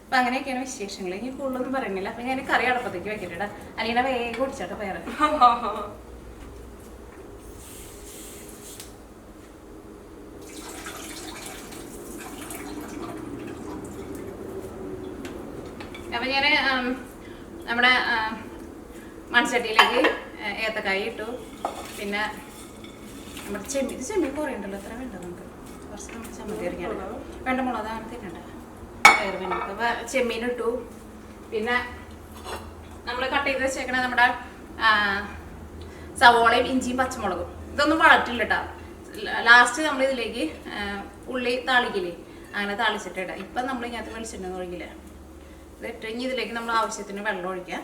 അപ്പം അങ്ങനെയൊക്കെയാണ് വിശേഷങ്ങൾ. ഇനി കൂടുതലൊന്നും പറയുന്നില്ല. അപ്പം ഞാൻ കറി അടുപ്പത്തേക്ക് വെക്കട്ടെ. അല്ലെങ്കിൽ വേഗം കുടിച്ചോട്ടെ പയറ്. അപ്പം ഞാൻ നമ്മുടെ മൺചട്ടിയിലേക്ക് ഏത്തക്കായ ഇട്ടു. പിന്നെ നമ്മുടെ ചെമ്മീൻ കുറേ ഉണ്ടല്ലോ, എത്ര വേണ്ട നമുക്ക് കുറച്ച് നമുക്ക് ചമ്മന്തി ഇറങ്ങിയാൽ വേണ്ട മുളകാണ് തിന്നണ്ട പയർ വേണ്ടത്. അപ്പോൾ ചെമ്മീൻ ഇട്ടു. പിന്നെ നമ്മൾ കട്ട് ചെയ്ത് വെച്ചേക്കണ നമ്മുടെ സവോളയും ഇഞ്ചിയും പച്ചമുളകും ഇതൊന്നും വഴറ്റില്ല കേട്ടോ. ലാസ്റ്റ് നമ്മൾ ഇതിലേക്ക് ഉള്ളി താളിക്കില്ലേ, അങ്ങനെ താളിച്ചിട്ട് ഇടാം. ഇപ്പം നമ്മൾ ഇതിനകത്ത് വെളിച്ചെണ്ണ ഒഴിക്കില്ല. ഇതിട്ട് ഇനി ഇതിലേക്ക് നമ്മൾ ആവശ്യത്തിന് വെള്ളം ഒഴിക്കാം.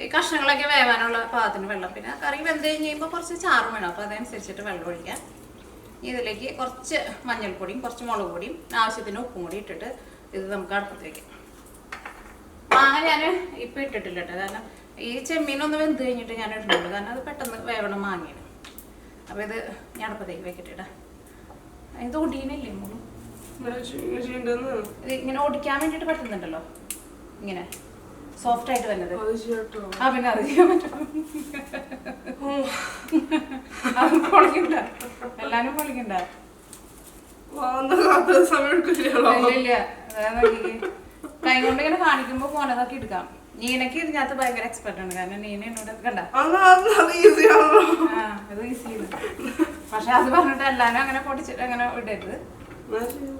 ഈ കഷ്ണങ്ങളൊക്കെ വേവാനുള്ള പാകത്തിന് വെള്ളം. പിന്നെ കറി വെന്ത് കഴിഞ്ഞ് കഴിയുമ്പോൾ കുറച്ച് ചാറും വേണം. അപ്പോൾ അതനുസരിച്ചിട്ട് വെള്ളം ഒഴിക്കാം. ഇതിലേക്ക് കുറച്ച് മഞ്ഞൾപ്പൊടിയും കുറച്ച് മുളക് പൊടിയും ആവശ്യത്തിന് ഉപ്പും കൂടി ഇട്ടിട്ട് ഇത് നമുക്ക് അടുപ്പത്ത് വയ്ക്കാം. മാങ്ങ ഞാൻ ഇപ്പം ഇട്ടിട്ടില്ല കേട്ടോ. കാരണം ഈ ചെമ്മീനൊന്ന് വെന്ത് കഴിഞ്ഞിട്ട് ഞാൻ ഇടുന്നുള്ളൂ. കാരണം അത് പെട്ടെന്ന് വേവണം മാങ്ങയാണ്. അപ്പോൾ ഇത് ഞാൻ അടുപ്പത്തേക്ക് വെക്കട്ടെ. ഇത് ഒടിയനല്ലേ മോളും? ഇത് ഇങ്ങനെ ഓടിക്കാൻ വേണ്ടിയിട്ട് പറ്റുന്നുണ്ടല്ലോ, ഇങ്ങനെ സോഫ്റ്റ് ആയിട്ട് വരുന്നത്. ആ പിന്നെ അത് ചെയ്യാൻ പറ്റും. അത് പൊളിക്കണ്ട, എല്ലാരും പൊളിക്കണ്ട. ഇല്ല കൈ കൊണ്ട് ഇങ്ങനെ കാണിക്കുമ്പോ പോണതൊക്കെ എടുക്കാം. നീനക്ക് ഇതിനകത്ത് ഭയങ്കര എക്സ്പെർട്ട് ആണ്. കാരണം നീന എന്നോട് കണ്ട അത് ഈസിയാണ്. പക്ഷെ അത് പറഞ്ഞിട്ട് എല്ലാരും അങ്ങനെ പൊടിച്ചിട്ട് അങ്ങനെ ഇടരുത്.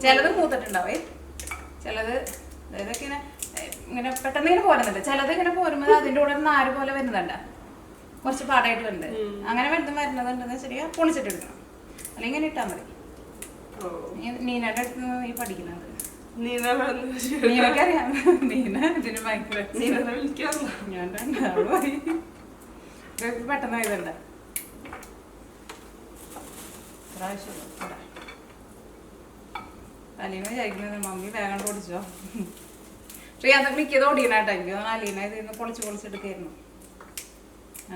ചിലത് മൂത്തിട്ടുണ്ടാവേ, ചിലത് ഇതൊക്കെ ഇങ്ങനെ പെട്ടെന്ന് ഇങ്ങനെ പോരുന്നുണ്ട്. ചിലത് ഇങ്ങനെ പോരുമ്പോൾ അതിന്റെ കൂടെ നാര് പോലെ വരുന്നുണ്ട്, കുറച്ച് പാടായിട്ട് വരുന്നുണ്ട്. അങ്ങനെ വരുന്നതുണ്ടെന്ന് വെച്ചാൽ പൊളിച്ചിട്ട് എടുക്കണം. അല്ലെങ്കിൽ ഇങ്ങനെ ഇട്ടാൽ മതി. നീനയുടെ അടുത്ത് നിന്ന് നീ പഠിക്കുന്നത്. നീനൊക്കെ അറിയാം. നീന ഇതിന് ഭയങ്കര ഞാൻ പെട്ടെന്ന് ഇതുണ്ട് പ്രാവശ്യം അലീന വിചാരിക്കുന്നത് മമ്മി വേഗം പൊടിച്ചോ. പക്ഷേ അതൊക്കെ മിക്കത് ഓടിയനാട്ടോ. എനിക്ക് അലീന ഇതിന്ന് പൊളിച്ചെടുക്കായിരുന്നു. ആ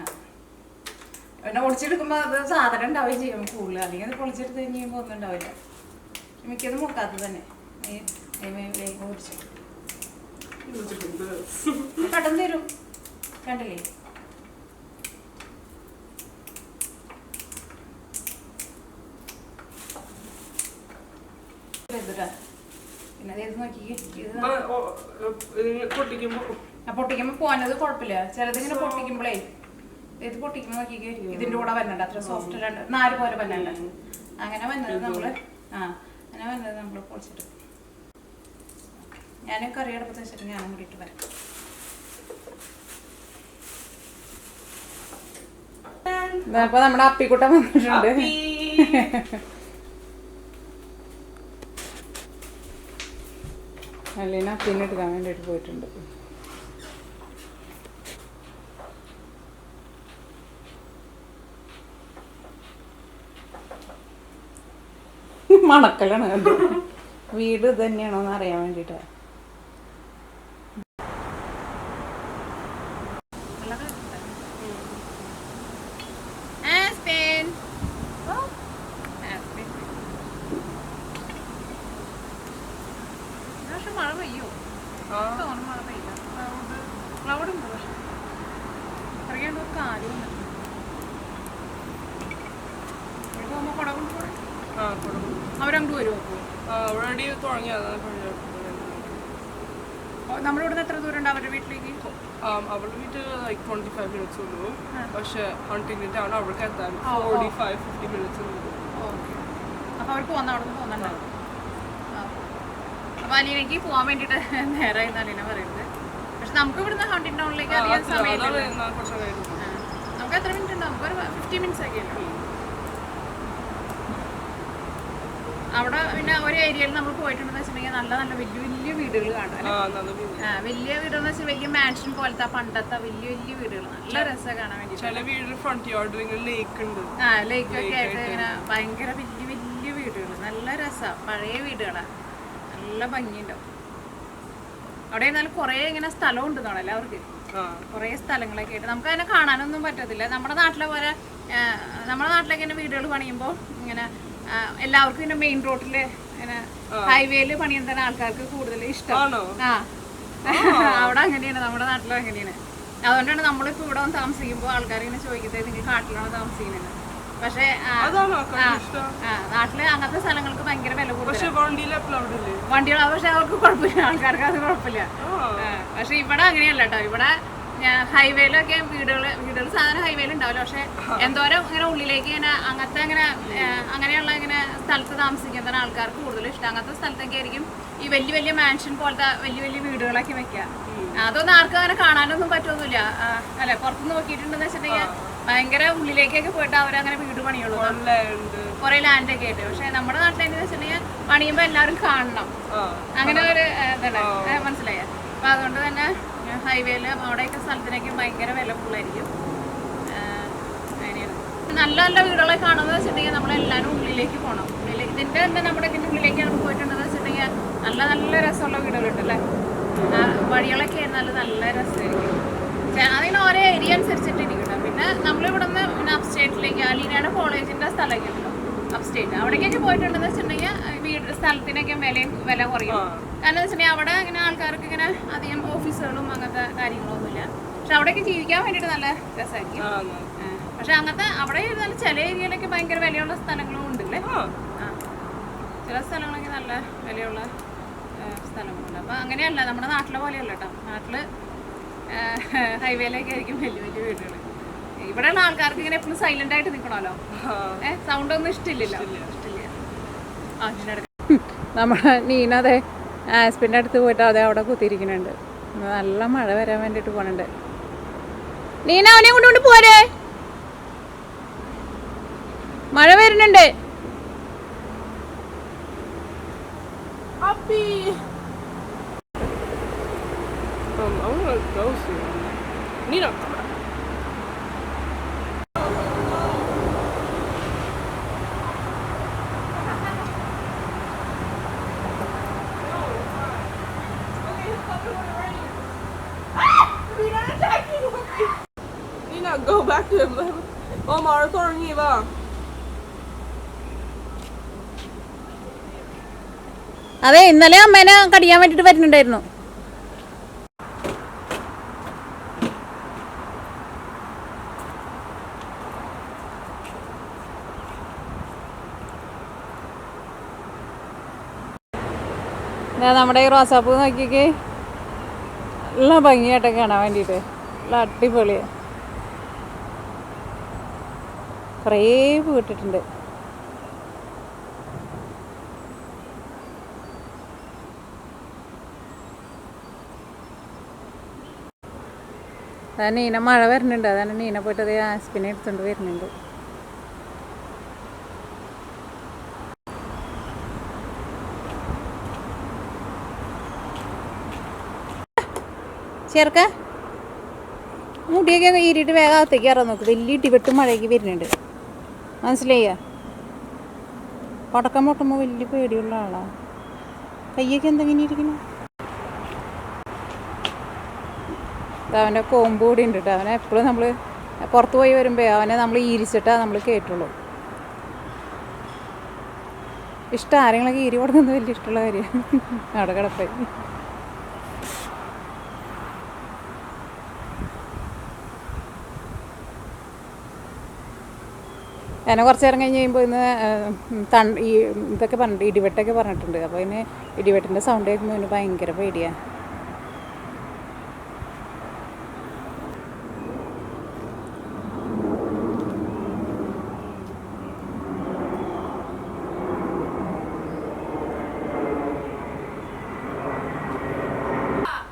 പിന്നെ പൊളിച്ചെടുക്കുമ്പോൾ അത് സാധനം ഉണ്ടാവുകയും ചെയ്യും കൂടുതൽ. അല്ലെങ്കിൽ അത് പൊളിച്ചെടുത്ത് കഴിയുമ്പോൾ ഒന്നും ഉണ്ടാവില്ല. മിക്കത് മുക്കാത്തത് തന്നെ പെട്ടെന്ന് തരും. കണ്ടില്ലേ പിന്നെ അത് നോക്കിക്കേ. പൊട്ടിക്കുമ്പോ പോനത് കുഴപ്പമില്ല. ചിലതിങ്ങനെ പൊട്ടിക്കുമ്പോഴേ ഇത് പൊട്ടിക്കുമ്പോ നോക്കിക്കേ ഇതിന്റെ കൂടെ വന്നണ്ട, അത്ര സോഫ്റ്റ് അല്ലാണ്ട് നാല് പോലെ വന്നണ്ട. അങ്ങനെ വന്നത് നമ്മള് അങ്ങനെ വന്നത് നമ്മള് പൊളിച്ചിട്ട് ഞാൻ കറി അടുപ്പത്ത് വെച്ചിട്ട് ഞാനും കൂടിയിട്ട് വരാം. അപ്പൊ നമ്മുടെ അപ്പിക്കുട്ടൻ വന്നിട്ടുണ്ട്. അല്ലീന അപ്പീനെ എടുക്കാൻ വേണ്ടിയിട്ട് പോയിട്ടുണ്ട്. മണക്കലാണ് വീട് ഇത് തന്നെയാണോന്ന് അറിയാൻ വേണ്ടിട്ടാ. മഴ പെയ്യോ? മഴ പെയ്യില്ല. ക്ലൗഡ് ഉണ്ട്. പക്ഷെ അറിയാണ്ട് ഒരു കാര്യം പോകുമ്പോ കുട കൊണ്ട് പോടെ. അവരങ്ങോട്ട് വരുമോ? നമ്മുടെ ഇവിടെ എത്ര ദൂരം ഉണ്ട് അവരുടെ വീട്ടിലേക്ക്? അവരുടെ വീട്ടിൽ 25 മിനിറ്റ്സ് ഉള്ളൂ. പക്ഷെ ഹണ്ടിങ്ങിന്റെ ആണ് അവർക്ക് എത്താൻ 45-50 മിനിറ്റ്സ് ഉള്ളൂ. അപ്പൊ അവർക്ക് അവിടെ നിന്ന് പോകുന്നുണ്ടാവും. അപ്പൊ അലീനക്ക് പോവാൻ വേണ്ടിട്ട് നേരമായി അലീന പറയുന്നത്. പക്ഷെ നമുക്ക് ഇവിടുന്ന് ഹണ്ടിങ് ടൗണിലേക്ക് അധികം സമയം നമുക്ക് എത്ര മിനിറ്റ് ഉണ്ടാവും? നമുക്ക് ഒരു 50 മിനിറ്റ്സ് ഒക്കെ അല്ലേ? അവിടെ പിന്നെ ഒരു ഏരിയയിൽ നമ്മൾ പോയിട്ടുണ്ടെന്ന് വെച്ചിട്ടുണ്ടെങ്കിൽ നല്ല നല്ല വലിയ വലിയ വീടുകൾ കാണാം. വലിയ വീടെന്ന് വെച്ചാൽ വലിയ മാൻഷൻ പോലത്തെ പണ്ടത്തെ വലിയ വലിയ വീടുകൾ നല്ല രസം കാണാൻ വേണ്ടി. ലേക്കൊക്കെ ആയിട്ട് ഇങ്ങനെ ഭയങ്കര വലിയ വലിയ വീടുകൾ നല്ല രസമാണ്. പഴയ വീടുകളാണ്, നല്ല ഭംഗിയുണ്ടാവും. അവിടെ എന്നാലും കുറേ ഇങ്ങനെ സ്ഥലം ഉണ്ട് തോന്നല്ലേ അവർക്ക്, കുറേ സ്ഥലങ്ങളൊക്കെ ആയിട്ട് നമുക്ക് അതിനെ കാണാനൊന്നും പറ്റത്തില്ല. നമ്മുടെ നാട്ടിലെ പോലെ നമ്മുടെ നാട്ടിലൊക്കെ ഇങ്ങനെ വീടുകൾ പണിയുമ്പോൾ ഇങ്ങനെ എല്ലാവർക്കും ഇങ്ങനെ മെയിൻ റോഡില് ഇങ്ങനെ ഹൈവേയില് പണിയുന്ന ആൾക്കാർക്ക് കൂടുതൽ ഇഷ്ടം. അവിടെ അങ്ങനെയാണ്, നമ്മുടെ നാട്ടിലും അങ്ങനെയാണ്. അതുകൊണ്ടാണ് നമ്മളിപ്പോ ഇവിടെ വന്ന് താമസിക്കുമ്പോൾ ആൾക്കാർ ഇങ്ങനെ ചോദിക്കുന്നത് നിങ്ങൾ കാട്ടിലാണോ താമസിക്കുന്നത്. പക്ഷെ നാട്ടില് അങ്ങനത്തെ സ്ഥലങ്ങൾക്ക് ഭയങ്കര വില കൂടുതൽ. വണ്ടികൾ പക്ഷെ അവർക്ക് കുഴപ്പമില്ല, ആൾക്കാർക്ക് അത് കുഴപ്പമില്ല. പക്ഷെ ഇവിടെ അങ്ങനെയല്ല കേട്ടോ. ഇവിടെ ഹൈവേയിലൊക്കെ വീടുകൾ സാധാരണ ഹൈവേയിൽ ഉണ്ടാവില്ല. പക്ഷെ എന്തോരം ഇങ്ങനെ ഉള്ളിലേക്ക് ഇങ്ങനെ അങ്ങനെയുള്ള ഇങ്ങനെ സ്ഥലത്ത് താമസിക്കുന്ന ആൾക്കാർക്ക് കൂടുതൽ ഇഷ്ടം. അങ്ങനത്തെ സ്ഥലത്തൊക്കെ ആയിരിക്കും ഈ വലിയ വലിയ മാൻഷൻ പോലത്തെ വലിയ വലിയ വീടുകളൊക്കെ വെക്കുക. അതൊന്നും ആർക്കും അങ്ങനെ കാണാനൊന്നും പറ്റുമൊന്നുമില്ല അല്ലെ. പുറത്തുനിന്ന് നോക്കിയിട്ടുണ്ടെന്ന് വെച്ചിട്ടുണ്ടെങ്കിൽ ഭയങ്കര ഉള്ളിലേക്കൊക്കെ പോയിട്ട് അവരങ്ങനെ വീട് പണിയുള്ളൂ, കുറെ ലാൻഡൊക്കെ ആയിട്ട്. പക്ഷെ നമ്മുടെ നാട്ടിലെന്ന് വെച്ചിട്ടുണ്ടെങ്കിൽ പണിയുമ്പോൾ എല്ലാവരും കാണണം, അങ്ങനെ ഒരു ഇതാണ്. മനസ്സിലായ? അപ്പൊ അതുകൊണ്ട് തന്നെ ഹൈവേയില് അവിടെയൊക്കെ സ്ഥലത്തിനൊക്കെ ഭയങ്കര വില കൂടുതലായിരിക്കും. അങ്ങനെയാണ്. നല്ല നല്ല വീടുകളെ കാണുന്നത് വെച്ചിട്ടുണ്ടെങ്കിൽ നമ്മളെല്ലാവരും ഉള്ളിലേക്ക് പോകണം. ഇതിന്റെ തന്നെ നമ്മുടെ ഇതിന്റെ ഉള്ളിലേക്ക് നമ്മൾ പോയിട്ടുണ്ടെന്ന് വെച്ചിട്ടുണ്ടെങ്കിൽ നല്ല നല്ല രസമുള്ള വീടുകളുണ്ടല്ലേ. വഴികളൊക്കെ നല്ല നല്ല രസമായിരിക്കും. അതിന് ഓരോ ഏരിയ അനുസരിച്ചിട്ടിരിക്കണം. പിന്നെ നമ്മളിവിടെ നിന്ന് പിന്നെ അപ്സ്റ്റേറ്റിലേക്ക് അലീനയുടെ കോളേജിന്റെ സ്ഥലമൊക്കെ ഉണ്ടല്ലോ അപ്സ്റ്റേറ്റ്, അവിടേക്കൊക്കെ പോയിട്ടുണ്ടെന്ന് വെച്ചിട്ടുണ്ടെങ്കിൽ വീട് സ്ഥലത്തിനൊക്കെ വില കുറയും. കാരണം വെച്ചിട്ടുണ്ടെങ്കിൽ അവിടെ ഇങ്ങനെ ആൾക്കാർക്ക് ഇങ്ങനെ അധികം ഓഫീസുകളും അങ്ങനത്തെ കാര്യങ്ങളൊന്നുമില്ല. പക്ഷെ അവിടെയൊക്കെ ജീവിക്കാൻ വേണ്ടിയിട്ട് നല്ല രസമായിരിക്കും. പക്ഷെ അങ്ങനത്തെ അവിടെ നല്ല ചില ഏരിയയിലൊക്കെ ഭയങ്കര വിലയുള്ള സ്ഥലങ്ങളും ഉണ്ടല്ലേ. ചില സ്ഥലങ്ങളൊക്കെ നല്ല വിലയുള്ള സ്ഥലങ്ങളുണ്ട്. അപ്പം അങ്ങനെയല്ല, നമ്മുടെ നാട്ടിലെ പോലെയല്ല കേട്ടോ. നാട്ടില് ഹൈവേയിലൊക്കെ ആയിരിക്കും വലിയ വലിയ വീടുകൾ. ഇവിടെയുള്ള ആൾക്കാർക്ക് ഇങ്ങനെ എപ്പോഴും സൈലന്റ് ആയിട്ട് നിൽക്കണമല്ലോ, സൗണ്ട് ഒന്നും ഇഷ്ടമില്ലല്ലോ. നമ്മുടെ നീന അതെ ആസ്പിൻ്റെ അടുത്ത് പോയിട്ട് അതെ അവിടെ കുത്തിയിരിക്കുന്നുണ്ട്. നല്ല മഴ വരാൻ വേണ്ടിയിട്ട് പോണുണ്ട്. നീന അവനെ കൊണ്ടുകൊണ്ട് പോരെ, മഴ വരുന്നുണ്ട്. Nina, go back to him. Mara തുടങ്ങി വാ. അതെ, ഇന്നലെ അമ്മേനെ കടിയാൻ വേണ്ടിട്ട് വരുന്നുണ്ടായിരുന്നു. നമ്മുടെ ഈ റോസാപ്പൂ നോക്കിക്ക് നല്ല ഭംഗിയായിട്ടൊക്കെ കാണാൻ വേണ്ടിയിട്ട് നല്ല അടിപൊളിയാണ്. കുറേ പൂ ഇട്ടിട്ടുണ്ട്. അതാണ് നീന മഴ വരുന്നുണ്ട്. അതാണ് നീന പോയിട്ട് അത് ആസ്പിനെ എടുത്തുകൊണ്ട് വരുന്നുണ്ട്. ചേർക്ക മുടിയൊക്കെ ഈരിയിട്ട് വേഗം അകത്തേക്ക് കയറാൻ നോക്ക്. വലിയ ഇടിവെട്ടും മഴയ്ക്ക് വരുന്നുണ്ട്, മനസ്സിലായ? പടക്കം പൊട്ടുമ്പോൾ വലിയ പേടിയുള്ള ആളാണ്. കയ്യൊക്കെ എന്തെങ്കിലും ഇരിക്കുന്നു. അവൻ്റെ കോമ്പ് കൂടി ഉണ്ട് കേട്ടോ. അവനെ എപ്പോഴും നമ്മൾ പുറത്ത് പോയി വരുമ്പോൾ അവനെ നമ്മൾ ഈരിച്ചിട്ടാണ് നമ്മൾ കേട്ടുള്ളൂ. ഇഷ്ടം ആരെങ്കിലൊക്കെ ഈരി കൊടുക്കുന്നത് വലിയ ഇഷ്ടമുള്ള കാര്യമാണ്. അവിടെ കിടപ്പായി എന്നെ കുറച്ച് നേരം കഴിഞ്ഞ് കഴിയുമ്പോൾ ഇന്ന് ഈ ഇതൊക്കെ പറഞ്ഞിട്ട് ഇടിവെട്ടൊക്കെ പറഞ്ഞിട്ടുണ്ട്. അപ്പോൾ ഇന്ന് ഇടിവെട്ടിൻ്റെ സൗണ്ട് കേൾക്കുമ്പോൾ ഇന്ന് ഭയങ്കര പേടിയാണ്.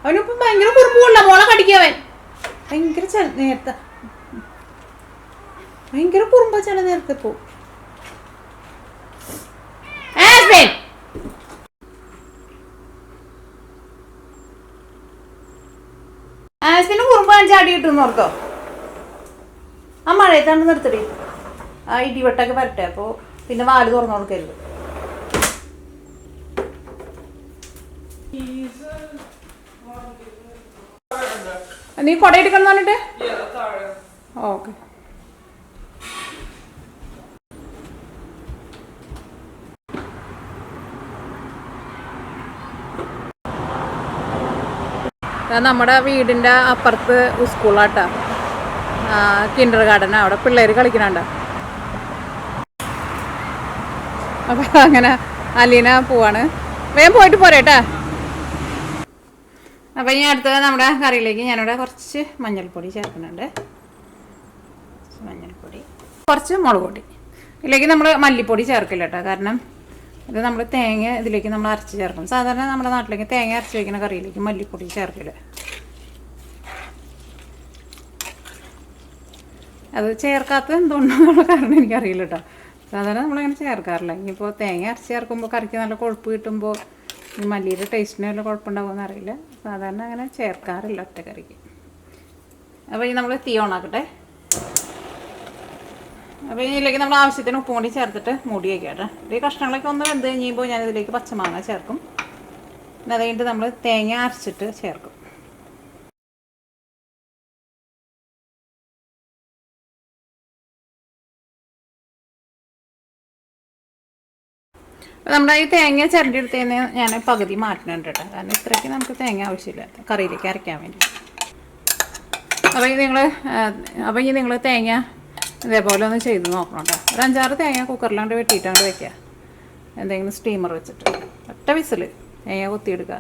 അവനിപ്പം ഭയങ്കര കുറുമ്പുള്ള മോളെ കടിക്കവൻ. ഭയങ്കര നേരത്തെ ഭയങ്കര കുറുമ്പ ചില നേരത്തെ പോ. ജാസ്മിൻ ആസ്മിന് കുറുമ്പാൻ ചാടി കിട്ടുമെന്ന് ഓർത്തോ. ആ മഴയത്താണ്ട് നിർത്തടി. ആ ഇടിവെട്ടൊക്കെ വരട്ടെ. അപ്പോൾ പിന്നെ വാല് തുറന്നു കൊടുക്കരുത്. നീ കൊട എടുക്കണം പറഞ്ഞിട്ട്. ഓക്കെ. നമ്മുടെ വീടിൻ്റെ അപ്പുറത്ത് സ്കൂളാട്ടാ, കിൻഡർ ഗാർഡനാണ്. അവിടെ പിള്ളേർ കളിക്കണുണ്ട. അപ്പം അങ്ങനെ അലീന പോവാണ്. വേഗം പോയിട്ട് പോരേട്ടാ. അപ്പം ഇനി അടുത്തത് നമ്മുടെ കറിയിലേക്ക് ഞാനിവിടെ കുറച്ച് മഞ്ഞൾപ്പൊടി ചേർക്കുന്നുണ്ട്. മഞ്ഞൾപ്പൊടി, കുറച്ച് മുളക് പൊടി. ഇതിലേക്ക് നമ്മൾ മല്ലിപ്പൊടി ചേർക്കില്ല കേട്ടോ. കാരണം ഇത് നമ്മൾ തേങ്ങ ഇതിലേക്ക് നമ്മൾ അരച്ച് ചേർക്കും. സാധാരണ നമ്മുടെ നാട്ടിലേക്ക് തേങ്ങ അരച്ച് വയ്ക്കുന്ന കറിയിലേക്ക് മല്ലിപ്പൊടി ചേർക്കില്ല. അത് ചേർക്കാത്ത എന്തുകൊണ്ടെന്നുള്ള കാരണം എനിക്കറിയില്ല കേട്ടോ. സാധാരണ നമ്മളങ്ങനെ ചേർക്കാറില്ല. ഇനിയിപ്പോൾ തേങ്ങ അരച്ച് ചേർക്കുമ്പോൾ കറിക്ക് നല്ല കൊഴുപ്പ് കിട്ടുമ്പോൾ ഈ മല്ലിയുടെ ടേസ്റ്റിന് വല്ല കുഴപ്പമുണ്ടാകുമെന്ന് അറിയില്ല. സാധാരണ അങ്ങനെ ചേർക്കാറില്ല ഒറ്റ കറിക്ക്. അപ്പോൾ ഇനി നമ്മൾ തീ ഓണാക്കട്ടെ. അപ്പോൾ ഇതിലേക്ക് നമ്മൾ ആവശ്യത്തിന് ഉപ്പും കൂടി ചേർത്തിട്ട് മൂടി വയ്ക്കാം. ഈ കഷ്ണങ്ങളൊക്കെ ഒന്ന് വെന്ത് കഴിയുമ്പോൾ ഞാനിതിലേക്ക് പച്ചമാങ്ങ ചേർക്കും. പിന്നെ അത് കഴിഞ്ഞിട്ട് നമ്മൾ തേങ്ങ അരച്ചിട്ട് ചേർക്കും. അപ്പോൾ നമ്മുടെ ഈ തേങ്ങ ചിരണ്ടി എടുത്തതിന് ഞാൻ പകുതി മാറ്റുന്നുണ്ട് കേട്ടോ. കാരണം ഇത്രയ്ക്ക് നമുക്ക് തേങ്ങ ആവശ്യമില്ല കറിയിലേക്ക് അരയ്ക്കാൻ വേണ്ടി. അപ്പോൾ ഇനി നിങ്ങൾ തേങ്ങ ഇതേപോലെ ഒന്ന് ചെയ്ത് നോക്കണം കേട്ടോ. ഒരു 5-6 തേങ്ങ കുക്കറിലാണ്ട് വെട്ടിയിട്ടാണ്ട് വെക്കുക. എന്തെങ്കിലും സ്റ്റീമർ വെച്ചിട്ട് ഒറ്റ വിസിൽ തേങ്ങ കൊത്തിയെടുക്കുക.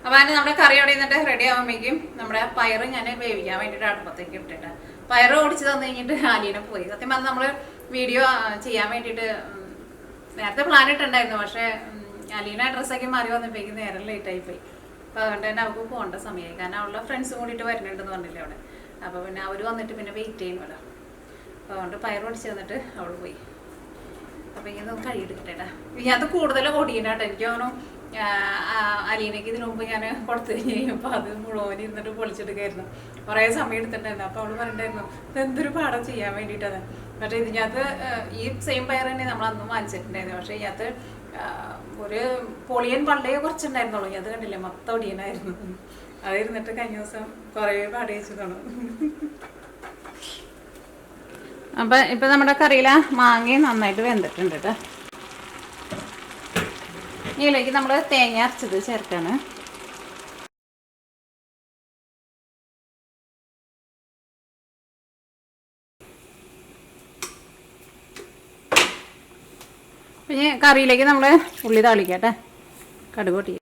അപ്പോൾ അതിന് നമ്മുടെ കറി അവിടെ നിന്നിട്ട് റെഡി ആകുമ്പോഴേക്കും നമ്മുടെ പയറ് ഞാൻ വേവിക്കാൻ വേണ്ടിയിട്ട് അടുപ്പത്തേക്ക് ഇട്ടിട്ട് പയറ് ഓടിച്ച് തന്നു കഴിഞ്ഞിട്ട് ആലീനെ പോയി. സത്യം പറഞ്ഞാൽ നമ്മൾ വീഡിയോ ചെയ്യാൻ വേണ്ടിയിട്ട് നേരത്തെ പ്ലാൻ ഇട്ടുണ്ടായിരുന്നു. പക്ഷേ അലീന ഡ്രസ്സൊക്കെ മാറി വന്നപ്പോഴേക്കും നേരം ലേറ്റായിപ്പോയി. അപ്പോൾ അതുകൊണ്ട് തന്നെ അവൾക്ക് പോകേണ്ട സമയമായി. കാരണം അവളുടെ ഫ്രണ്ട്സും കൂടിയിട്ട് വരുന്നുണ്ടെന്ന് പറഞ്ഞില്ലേ അവിടെ. അപ്പോൾ പിന്നെ അവർ വന്നിട്ട് പിന്നെ വെയിറ്റ് ചെയ്യുമല്ലോ. അപ്പോൾ അതുകൊണ്ട് പയർ ഓടിച്ച് തന്നിട്ട് അവൾ പോയി. അപ്പോൾ ഇങ്ങനെ ഒന്ന് കഴിയെടുക്കട്ടെ. അത് കൂടുതലും ഓടിയിട്ടാട്ടോ. എനിക്ക് തോന്നുന്നു അലീനയ്ക്ക് ഇതിനു മുമ്പ് ഞാൻ കൊടുത്തു കഴിഞ്ഞപ്പോൾ അത് മുഴുവൻ ഇരുന്നിട്ട് പൊളിച്ചെടുക്കായിരുന്നു. കുറേ സമയം എടുത്തിട്ടുണ്ടായിരുന്നു. അപ്പോൾ അവൾ പറഞ്ഞിട്ടുണ്ടായിരുന്നു ഇതെന്തൊരു പാഠം ചെയ്യാൻ വേണ്ടിയിട്ടത്. പക്ഷേ ഇതിനകത്ത് ഈ സെയിം പയർ തന്നെ നമ്മൾ അന്നും വാങ്ങിച്ചിട്ടുണ്ടായിരുന്നു. പക്ഷേ ഇതിനകത്ത് ഒരു പൊളിയൻ പണ്ടേ കുറച്ചുണ്ടായിരുന്നുള്ളൂ. അത് കണ്ടില്ലേ മൊത്തം ഒടിയനായിരുന്നു. അതിരുന്നിട്ട് കഴിഞ്ഞ ദിവസം കുറേ പാടി വെച്ചു കാണും. അപ്പം ഇപ്പം നമ്മുടെ കറിയില മാങ്ങയും നന്നായിട്ട് വെന്തിട്ടുണ്ട് കേട്ടോ. ഇതിലേക്ക് നമ്മൾ തേങ്ങ അരച്ചത് ചേർക്കാണ്. പിന്നെ കറിയിലേക്ക് നമ്മൾ ഉള്ളി താളിക്കട്ടെ. കടുക് പൊട്ടി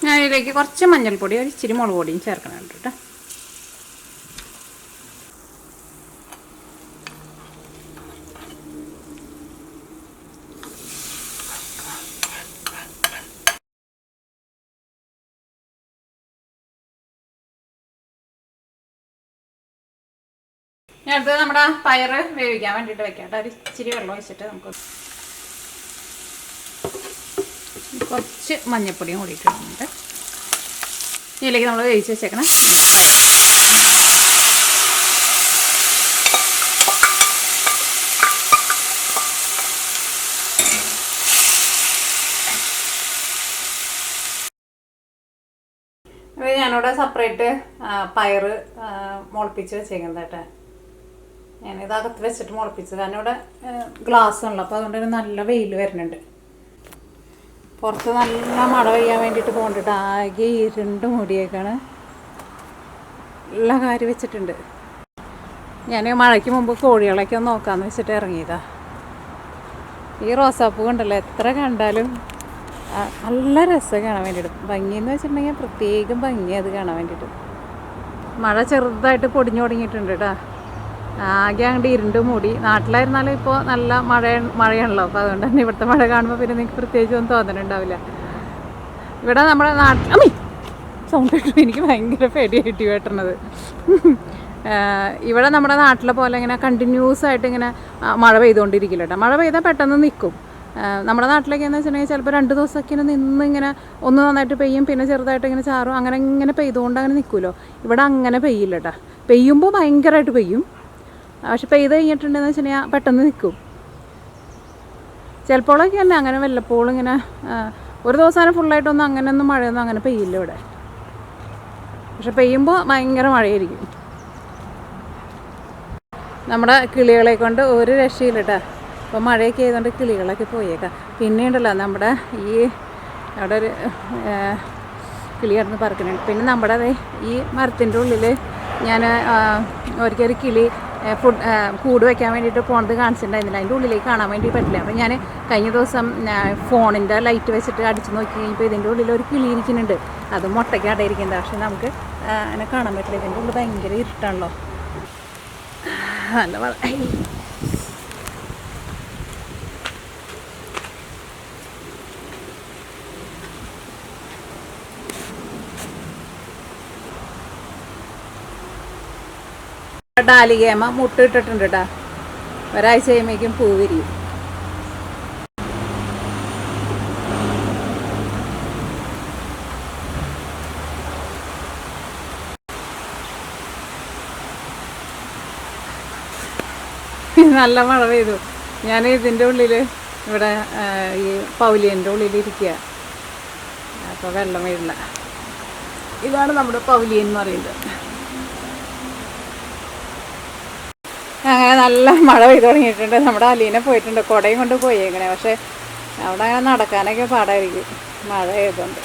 ഞാൻ ഇതിലേക്ക് കുറച്ച് മഞ്ഞൾപ്പൊടി ഒരു ഇച്ചിരി മുളക് പൊടിയും ചേർക്കണുണ്ട് കേട്ടോ. ഞാൻ അടുത്തത് നമ്മുടെ പയറ് വേവിക്കാൻ വേണ്ടിയിട്ട് വെക്കാം കേട്ടോ. ഒരു ഇച്ചിരി വെള്ളം ഒഴിച്ചിട്ട് നമുക്ക് കുറച്ച് മഞ്ഞൾപ്പൊടിയും കൂടി ഇട്ടിട്ടുണ്ട്. ഇതിലേക്ക് നമ്മൾ വേവിച്ച് വെച്ചേക്കണം പയർ. ഞാനിവിടെ സെപ്പറേറ്റ് പയറ് മുളപ്പിച്ച് വെച്ചേക്കുന്നത് കേട്ടോ. ഞാനിത് അകത്ത് വെച്ചിട്ട് മുളപ്പിച്ചത്. കാരണം ഇവിടെ ഗ്ലാസ് ഉള്ളു. അപ്പോൾ അതുകൊണ്ട് തന്നെ നല്ല വെയിൽ വരുന്നുണ്ട്. പുറത്ത് നല്ല മഴ പെയ്യാൻ വേണ്ടിയിട്ട് പോകണ്ടിട്ട് ആകെ ഇരുണ്ട് മൂടിയേക്കാണ്. എല്ലാ കാര്യം വെച്ചിട്ടുണ്ട്. ഞാൻ മഴയ്ക്ക് മുമ്പ് കോഴികളൊക്കെ ഒന്ന് നോക്കാമെന്ന് വെച്ചിട്ട് ഇറങ്ങിയതാ. ഈ റോസാപ്പൂ കണ്ടല്ലോ, എത്ര കണ്ടാലും നല്ല രസം കാണാൻ വേണ്ടിയിട്ട്. ഭംഗിയെന്ന് വെച്ചിട്ടുണ്ടെങ്കിൽ പ്രത്യേകം ഭംഗി അത് കാണാൻ വേണ്ടിയിട്ട്. മഴ ചെറുതായിട്ട് പൊടിഞ്ഞു തുടങ്ങിയിട്ടുണ്ട് കേട്ടോ. ആകെ അങ്ങോട്ട് ഇരുണ്ട് മൂടി. നാട്ടിലായിരുന്നാലും ഇപ്പോൾ നല്ല മഴയാണല്ലോ. അപ്പോൾ അതുകൊണ്ട് തന്നെ ഇവിടുത്തെ മഴ കാണുമ്പോൾ പിന്നെ നിങ്ങൾക്ക് പ്രത്യേകിച്ച് ഒന്നും തോന്നലുണ്ടാവില്ല. ഇവിടെ നമ്മുടെ നാട്ടിൽ സൗണ്ട് ഇട്ടു, എനിക്ക് ഭയങ്കര പേടിയായിട്ട് വെട്ടണത്. ഇവിടെ നമ്മുടെ നാട്ടിലെ പോലെ ഇങ്ങനെ കണ്ടിന്യൂസ് ആയിട്ട് ഇങ്ങനെ മഴ പെയ്തുകൊണ്ടിരിക്കില്ല കേട്ടോ. മഴ പെയ്താൽ പെട്ടെന്ന് നിൽക്കും. നമ്മുടെ നാട്ടിലൊക്കെ എന്ന് വെച്ചിട്ടുണ്ടെങ്കിൽ ചിലപ്പോൾ 2 ദിവസമൊക്കെ ഇങ്ങനെ നിന്ന് ഇങ്ങനെ ഒന്ന് നന്നായിട്ട് പെയ്യും, പിന്നെ ചെറുതായിട്ട് ഇങ്ങനെ ചാറും, അങ്ങനെ ഇങ്ങനെ പെയ്തുകൊണ്ട് അങ്ങനെ നിൽക്കുമല്ലോ. ഇവിടെ അങ്ങനെ പെയ്യില്ല കേട്ടോ. പെയ്യുമ്പോൾ ഭയങ്കരമായിട്ട് പെയ്യും, പക്ഷെ പെയ്ത് കഴിഞ്ഞിട്ടുണ്ടെന്ന് വെച്ചിട്ടുണ്ടെങ്കിൽ പെട്ടെന്ന് നിൽക്കും. ചിലപ്പോഴൊക്കെ തന്നെ അങ്ങനെ വല്ലപ്പോഴും ഇങ്ങനെ ഒരു ദിവസം ഫുള്ളായിട്ടൊന്നും അങ്ങനെയൊന്നും മഴയൊന്നും അങ്ങനെ പെയ്യില്ല ഇവിടെ. പക്ഷെ പെയ്യുമ്പോൾ ഭയങ്കര മഴയായിരിക്കും. നമ്മുടെ കിളികളെ കൊണ്ട് ഒരു രക്ഷയില്ല കേട്ടോ. അപ്പോൾ മഴയൊക്കെ ആയതുകൊണ്ട് കിളികളൊക്കെ പോയേക്കാം. പിന്നെ ഉണ്ടല്ലോ നമ്മുടെ ഈ അവിടെ ഒരു കിളി കിടന്ന് പറക്കുന്നുണ്ട്. പിന്നെ നമ്മുടെ ഈ മരത്തിൻ്റെ ഉള്ളിൽ ഞാൻ ഒരിക്കലും കിളി കൂട് വയ്ക്കാൻ വേണ്ടിയിട്ട് പോണത് കാണിച്ചിട്ടുണ്ടായിരുന്നില്ല. അതിൻ്റെ ഉള്ളിലേക്ക് കാണാൻ വേണ്ടി പറ്റില്ല. അപ്പോൾ ഞാൻ കഴിഞ്ഞ ദിവസം ഫോണിൻ്റെ ലൈറ്റ് വെച്ചിട്ട് അടിച്ച് നോക്കി കഴിഞ്ഞപ്പോൾ ഇതിൻ്റെ ഉള്ളിൽ ഒരു കിളി ഇരിക്കുന്നുണ്ട്. അത് മുട്ടയ്ക്ക് അടയിരിക്കുന്നത്. പക്ഷെ നമുക്ക് അതിനെ കാണാൻ പറ്റില്ല. ഇതിൻ്റെ ഉള്ളിൽ ഭയങ്കര ഇരുട്ടാണല്ലോ. നല്ല ഡാലികേമ മുട്ട ഇട്ടിട്ടുണ്ട് കേട്ടോ. ഒരാഴ്ച കഴിയുമ്പോഴേക്കും പൂ വിരിയും. നല്ല മഴ പെയ്തു. ഞാൻ ഇതിൻ്റെ ഉള്ളിൽ ഇവിടെ ഈ പൗലിയൻ്റെ ഉള്ളിലിരിക്കുക. അപ്പോൾ വെള്ളം വീഴില്ല. ഇതാണ് നമ്മുടെ പൗലിയൻ എന്ന് പറയുന്നത്. അങ്ങനെ നല്ല മഴ പെയ്തു തുടങ്ങിയിട്ടുണ്ട്. നമ്മുടെ അലീനെ പോയിട്ടുണ്ട്, കുടയും കൊണ്ട് പോയേക്കണേ. പക്ഷെ അവിടെ അങ്ങനെ നടക്കാനൊക്കെ പാടായിരിക്കും മഴ പെയ്തുകൊണ്ട്.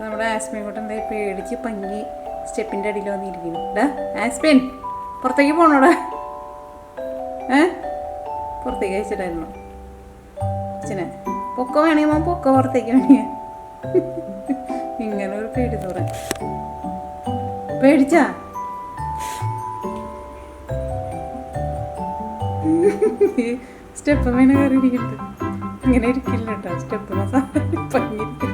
നമ്മുടെ ആസ്മിൻ കൂട്ടം എന്താ പേടിച്ച് പഞ്ഞി സ്റ്റെപ്പിൻ്റെ അടിയിൽ വന്നിരിക്കുന്നു. ആസ്മിൻ പുറത്തേക്ക് പോണോടാ. പുറത്തേക്ക് അയച്ചിട്ടായിരുന്നു അച്ഛനെ. പൊക്ക വേണമെങ്കിൽ പൊക്ക പുറത്തേക്ക് വേണമെങ്കിൽ. ഇങ്ങനെ ഒരു പേടി തോറാൻ പേടിച്ചാ സ്റ്റെപ്പ് മേനെ കയറി ഇരിക്കട്ടെ. ഇങ്ങനെ ഇരിക്കില്ല കേട്ടോ, സ്റ്റെപ്പ് ഭംഗിരിക്കും.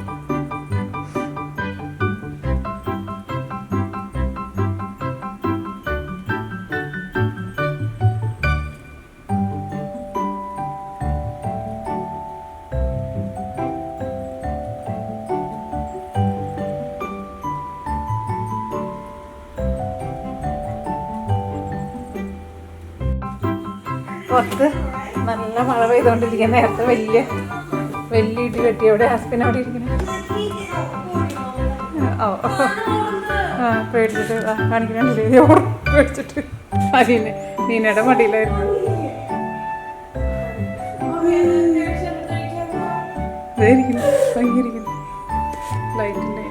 പുറത്ത് നല്ല മഴ പെയ്തുകൊണ്ടിരിക്കുന്ന നേരത്തെ വലിയ ഇടി കെട്ടി. അവിടെ ഹസ്ബൻഡ് അവിടെ ഇരിക്കണേ. ഓ പേടിച്ചിട്ട് കാണിക്കണില്ലേ, പേടിച്ചിട്ട് നീനയുടെ മടിയിലായിരുന്നു. ഇതായിരിക്കുന്നു ഭംഗിയിരിക്കുന്നു ലൈറ്റിൻ്റെ.